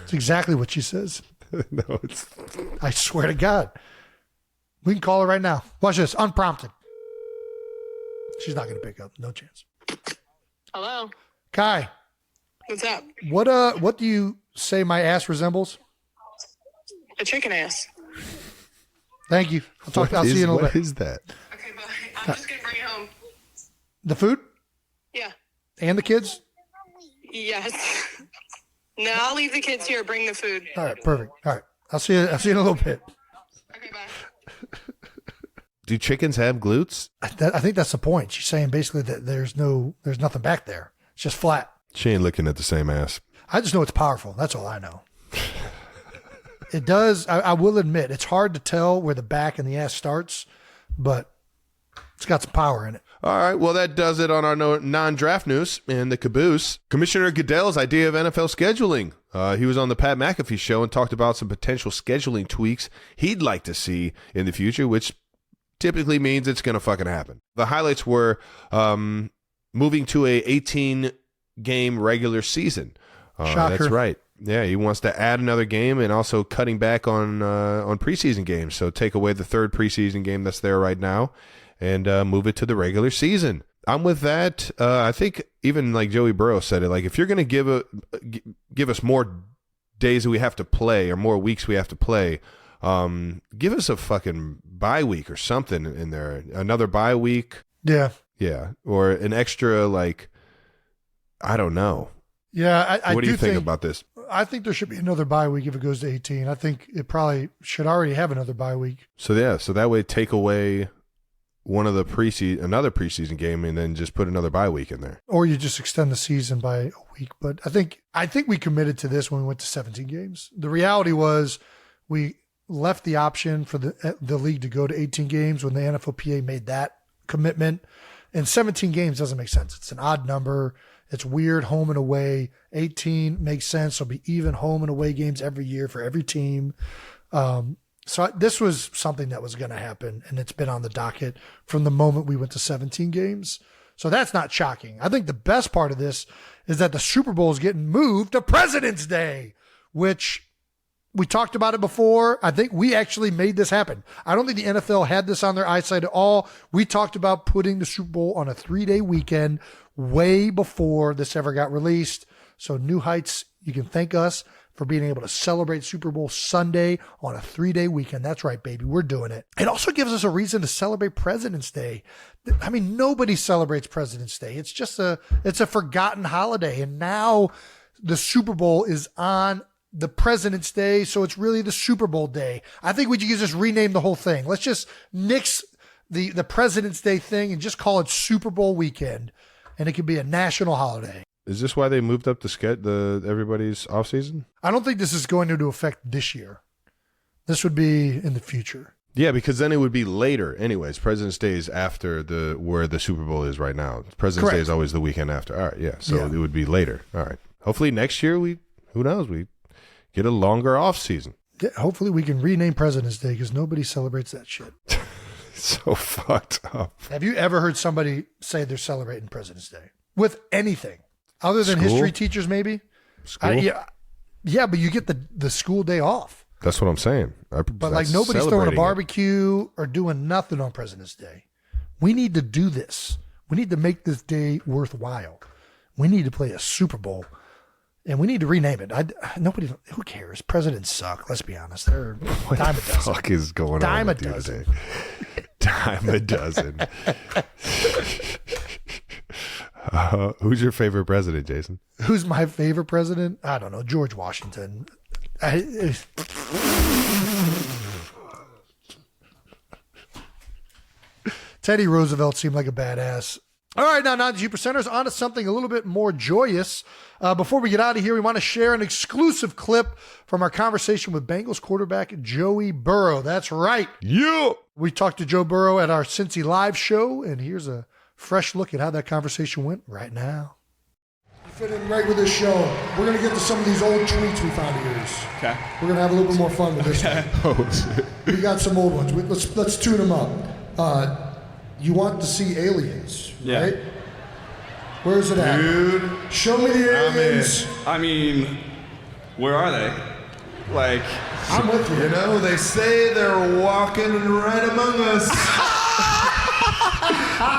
It's exactly what she says. No, it's... I swear to God. We can call her right now. Watch this, unprompted. She's not going to pick up. No chance. Hello. Kai. What's up? What do you say my ass resembles? A chicken ass. Thank you. I'll see you in a little bit. What is that? Okay, bye. I'm just going to bring it home. The food? Yeah. And the kids? Yes. No, I'll leave the kids here. Bring the food. All right, perfect. All right. I'll see you in a little bit. Okay, bye. Do chickens have glutes? I think that's the point. She's saying basically that there's nothing back there. It's just flat. She ain't looking at the same ass. I just know it's powerful. That's all I know. It does. I will admit, it's hard to tell where the back and the ass starts, but it's got some power in it. All right. Well, that does it on our non-draft news and the caboose. Commissioner Goodell's idea of NFL scheduling. He was on the Pat McAfee show and talked about some potential scheduling tweaks he'd like to see in the future, which typically means it's going to fucking happen. The highlights were moving to a 18-game regular season. Shocker. That's right. Yeah, he wants to add another game and also cutting back on preseason games. So take away the third preseason game that's there right now and move it to the regular season. I'm with that. I think even like Joey Burrow said it, like if you're going to give us more days that we have to play or more weeks we have to play, give us a fucking bye week or something in there. Another bye week. Yeah. Yeah. Or an extra, like, I don't know. Yeah. What do you think about this? I think there should be another bye week if it goes to 18. I think it probably should already have another bye week. So that way take away another preseason game and then just put another bye week in there. Or you just extend the season by a week. But I think we committed to this when we went to 17 games. The reality was we left the option for the league to go to 18 games when the NFLPA made that commitment. And 17 games doesn't make sense. It's an odd number. It's weird, home and away. 18 makes sense. There'll be even home and away games every year for every team. So this was something that was going to happen, and it's been on the docket from the moment we went to 17 games. So that's not shocking. I think the best part of this is that the Super Bowl is getting moved to President's Day, which we talked about it before. I think we actually made this happen. I don't think the NFL had this on their eyesight at all. We talked about putting the Super Bowl on a 3-day weekend way before this ever got released. So New Heights, you can thank us for being able to celebrate Super Bowl Sunday on a 3-day weekend. That's right, baby. We're doing it. It also gives us a reason to celebrate President's Day. I mean, nobody celebrates President's Day. It's just it's a forgotten holiday. And now the Super Bowl is on the President's Day, so it's really the Super Bowl day. I think we could just rename the whole thing. Let's just nix the President's Day thing and just call it Super Bowl weekend, and it could be a national holiday. Is this why they moved up the everybody's off season? I don't think this is going to affect this year. This would be in the future. Yeah, because then it would be later. Anyways, President's Day is after where the Super Bowl is right now. President's Day is always the weekend after. All right, yeah. So it would be later. All right. Hopefully next year who knows, we get a longer off season. Yeah, hopefully we can rename President's Day because nobody celebrates that shit. So fucked up. Have you ever heard somebody say they're celebrating President's Day with anything other than School? history teachers? Maybe. School? Yeah, but you get the school day off. That's what I'm saying. But like nobody's throwing a barbecue or doing nothing on President's Day. We need to do this. We need to make this day worthwhile. We need to play a Super Bowl. And we need to rename it. Who cares? Presidents suck. Let's be honest. They're what dime the a dozen. fuck is going on with you today? Dime a dozen. Who's your favorite president, Jason? Who's my favorite president? I don't know. George Washington. Teddy Roosevelt seemed like a badass. All right, now 92%ers, on to something a little bit more joyous. Before we get out of here, we want to share an exclusive clip from our conversation with Bengals quarterback Joey Burrow. That's right. Yeah. We talked to Joe Burrow at our Cincy Live show, and here's a fresh look at how that conversation went right now. Fit in right with this show. We're going to get to some of these old tweets we found of yours. Okay. We're going to have a little bit more fun with this one. Oh, shit. We got some old ones. Let's tune them up. You want to see aliens, right? Where's it at? Dude. Show me the aliens. I mean, where are they? Like, I'm with you. You know, they say they're walking right among us.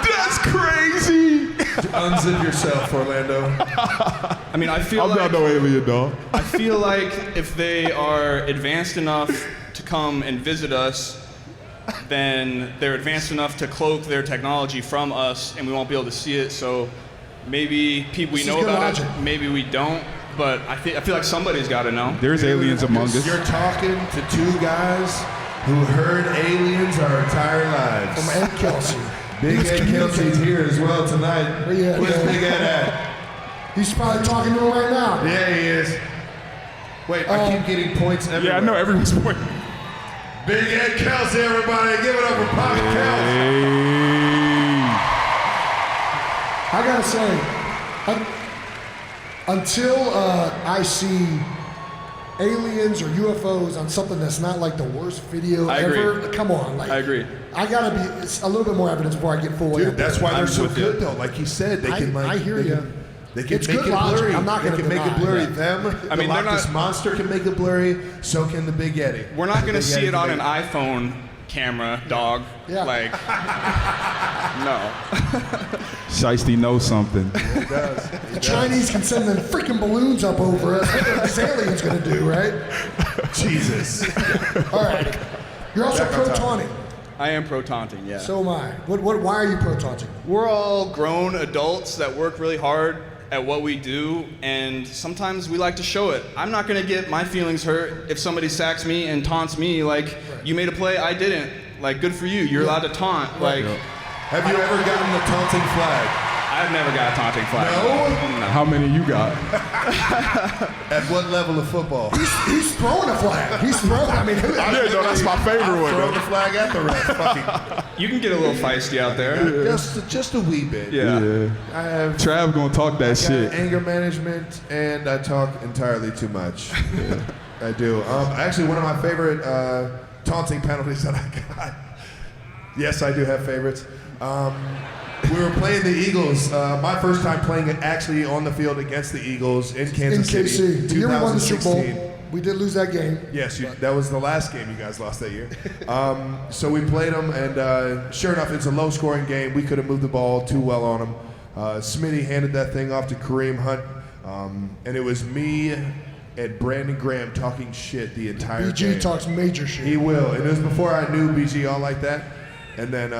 that's crazy. Unzip yourself, Orlando. I mean, I feel I'm not no alien, dog. I feel like if they are advanced enough to come and visit us, then they're advanced enough to cloak their technology from us, and we won't be able to see it. So maybe people we know about it, maybe we don't. But I feel like somebody's got to know. There's aliens among us. You're talking to two guys who heard aliens our entire lives. From Ed Kelsey. Big Ed Kelsey's here as well tonight. Yeah, Where's Big Ed at? He's probably talking to him right now. Yeah, he is. Wait, I keep getting points everywhere. Yeah, I know everyone's pointing. Big Ed Kelsey, everybody. Give it up for Papa Kelsey. I got to say, until I see aliens or UFOs on something that's not like the worst video ever, come on. Like, I agree. I got to be a little bit more evidence before I get full. Dude, that's why they're so good, though. Like he said, they can, like, I hear you. They can It's make good it logic. blurry. I'm not They gonna can make it deny blurry. that. Them, I mean, the they're Loch Ness not- Monster can make it blurry. So can the Big Eddie. We're not going to The Big see Eddie it on can an make iPhone camera, dog. Yeah. Like, no. Shiesty knows something. The Chinese can send them freaking balloons up over us. What are these aliens going to do, right? Jesus. All right. You're also Back on top. pro-taunting. I am pro-taunting, yeah. So am I. Why are you pro-taunting? We're all grown adults that work really hard at what we do, and sometimes we like to show it. I'm not gonna get my feelings hurt if somebody sacks me and taunts me like, you made a play, I didn't. Like, good for you, you're allowed to taunt. Like, Have you ever gotten the taunting flag? I've never got a taunting flag. No? How many you got? At what level of football? He's throwing a flag. He's throwing. I mean, that's my favorite one. Throw the flag at the ref. Fucking You can get a little feisty out there. just a wee bit. Yeah. I have Trav gonna talk that shit. anger management, and I talk entirely too much. Yeah, I do. Actually, one of my favorite taunting penalties that I got. Yes, I do have favorites. We were playing the Eagles. My first time playing it actually on the field against the Eagles in Kansas in City. KC. The year we won the Super 2016. Bowl, we did lose that game. Yes, that was the last game you guys lost that year. So we played them, and sure enough, it's a low-scoring game. We could have moved the ball too well on them. Smitty handed that thing off to Kareem Hunt, and it was me and Brandon Graham talking shit the entire game. BG talks major shit. He will, and it was before I knew BG all like that. And then,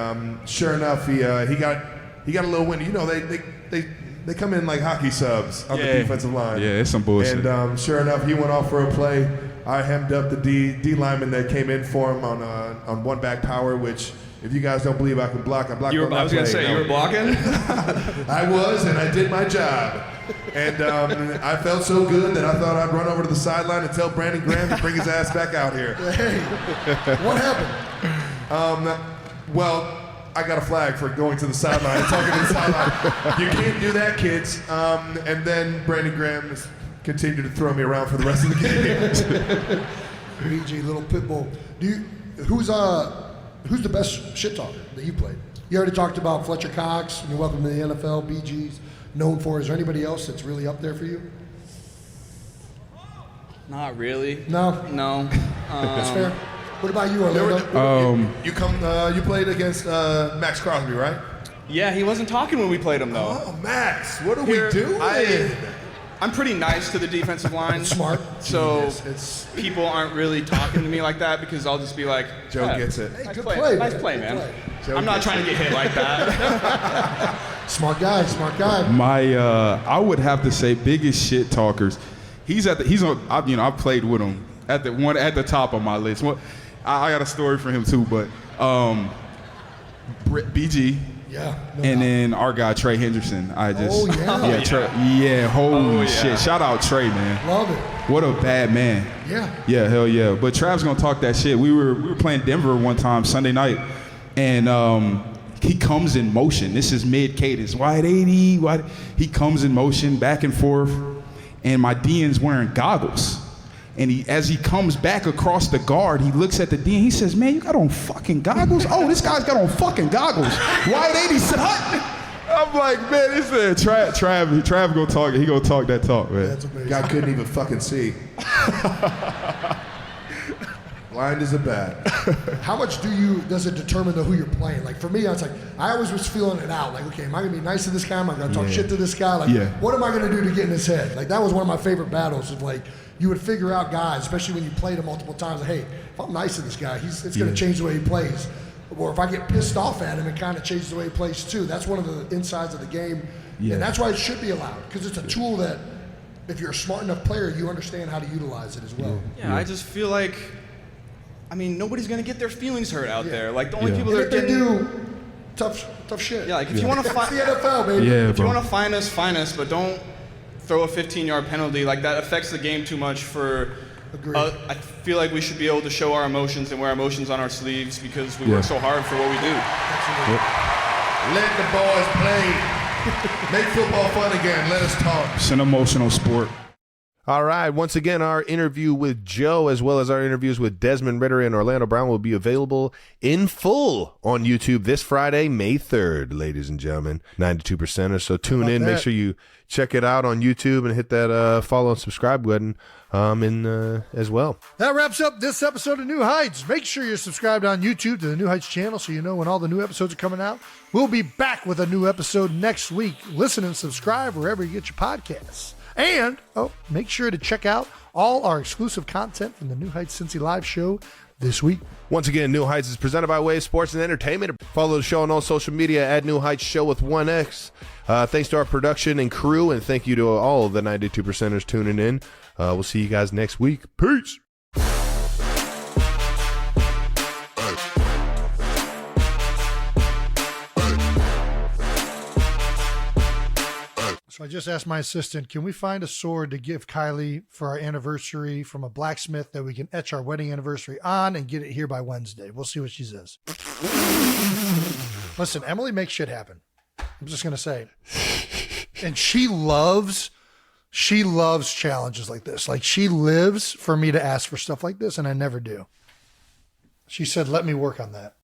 sure enough, he got a little win. You know, they come in like hockey subs on the defensive line. Yeah, it's some bullshit. And sure enough, he went off for a play. I hemmed up the D lineman that came in for him on one back power, which if you guys don't believe I can block, I blocked. I was gonna say, you were blocking? I was, and I did my job. And I felt so good that I thought I'd run over to the sideline and tell Brandon Graham to bring his ass back out here. Hey, what happened? Well, I got a flag for going to the sideline and talking to the sideline. You can't do that, kids. And then Brandon Graham continued to throw me around for the rest of the game. BG, little pit bull. Who's the best shit talker that you played? You already talked about Fletcher Cox. You're welcome to the NFL. BG's known for. Is there anybody else that's really up there for you? Not really. No. That's fair. What about you, Orlando? You played against Max Crosby, right? Yeah, he wasn't talking when we played him, though. Oh, Max, what are we doing? I'm pretty nice to the defensive line. Smart. So people aren't really talking to me like that because I'll just be like, Joe gets it. Hey, nice good play, play, nice man. play, Good man. play. I'm not trying to get hit like that. Smart guy. I would have to say biggest shit talkers. I've played with him at the top of my list. I got a story for him too, but BG. Yeah. And then our guy Trey Henderson. Trey. Holy shit! Shout out Trey, man. Love it. What a bad man. Yeah. Hell yeah. But Trav's gonna talk that shit. We were playing Denver one time Sunday night, and he comes in motion. This is mid cadence, wide 80. He comes in motion back and forth, and my DN's wearing goggles. And as he comes back across the guard, he looks at the DN. He says, "Man, you got on fucking goggles? Oh, this guy's got on fucking goggles. Wide 80 son." I'm like, man, this is Trav gonna talk. He gonna talk that talk, man. That's amazing. Guy couldn't even fucking see. Blind as a bat. How much does it determine who you're playing? Like for me, I was like, I always was feeling it out. Like, okay, am I gonna be nice to this guy? Am I gonna talk shit to this guy? Like, what am I gonna do to get in his head? Like that was one of my favorite battles. Of like, you would figure out guys, especially when you played him multiple times. Like, hey, if I'm nice to this guy, it's gonna change the way he plays. Or if I get pissed off at him, it kind of changes the way he plays too. That's one of the insides of the game, and that's why it should be allowed because it's a tool that, if you're a smart enough player, you understand how to utilize it as well. Yeah, I just feel like, I mean, nobody's gonna get their feelings hurt out there. Like the only people that are they getting do tough shit. Yeah, like if you want to find the NFL, baby. If you want to fine us, but don't throw a 15-yard penalty. Like that affects the game too much for. I feel like we should be able to show our emotions and wear our emotions on our sleeves because we work so hard for what we do. Let the boys play. Make football fun again. Let us talk. It's an emotional sport. All right. Once again, our interview with Joe, as well as our interviews with Desmond Ritter and Orlando Brown, will be available in full on YouTube this Friday, May 3rd, ladies and gentlemen. 92%ers. So tune in. Make sure you check it out on YouTube and hit that follow and subscribe button as well. That wraps up this episode of New Heights. Make sure you're subscribed on YouTube to the New Heights channel so you know when all the new episodes are coming out. We'll be back with a new episode next week. Listen and subscribe wherever you get your podcasts. And, make sure to check out all our exclusive content from the New Heights Cincy Live show this week. Once again, New Heights is presented by Wave Sports and Entertainment. Follow the show on all social media at New Heights Show with 1X. Thanks to our production and crew, and thank you to all of the 92%ers tuning in. We'll see you guys next week. Peace. So I just asked my assistant, can we find a sword to give Kylie for our anniversary from a blacksmith that we can etch our wedding anniversary on and get it here by Wednesday? We'll see what she says. Listen, Emily makes shit happen. I'm just going to say. And she loves challenges like this. Like she lives for me to ask for stuff like this, and I never do. She said, let me work on that.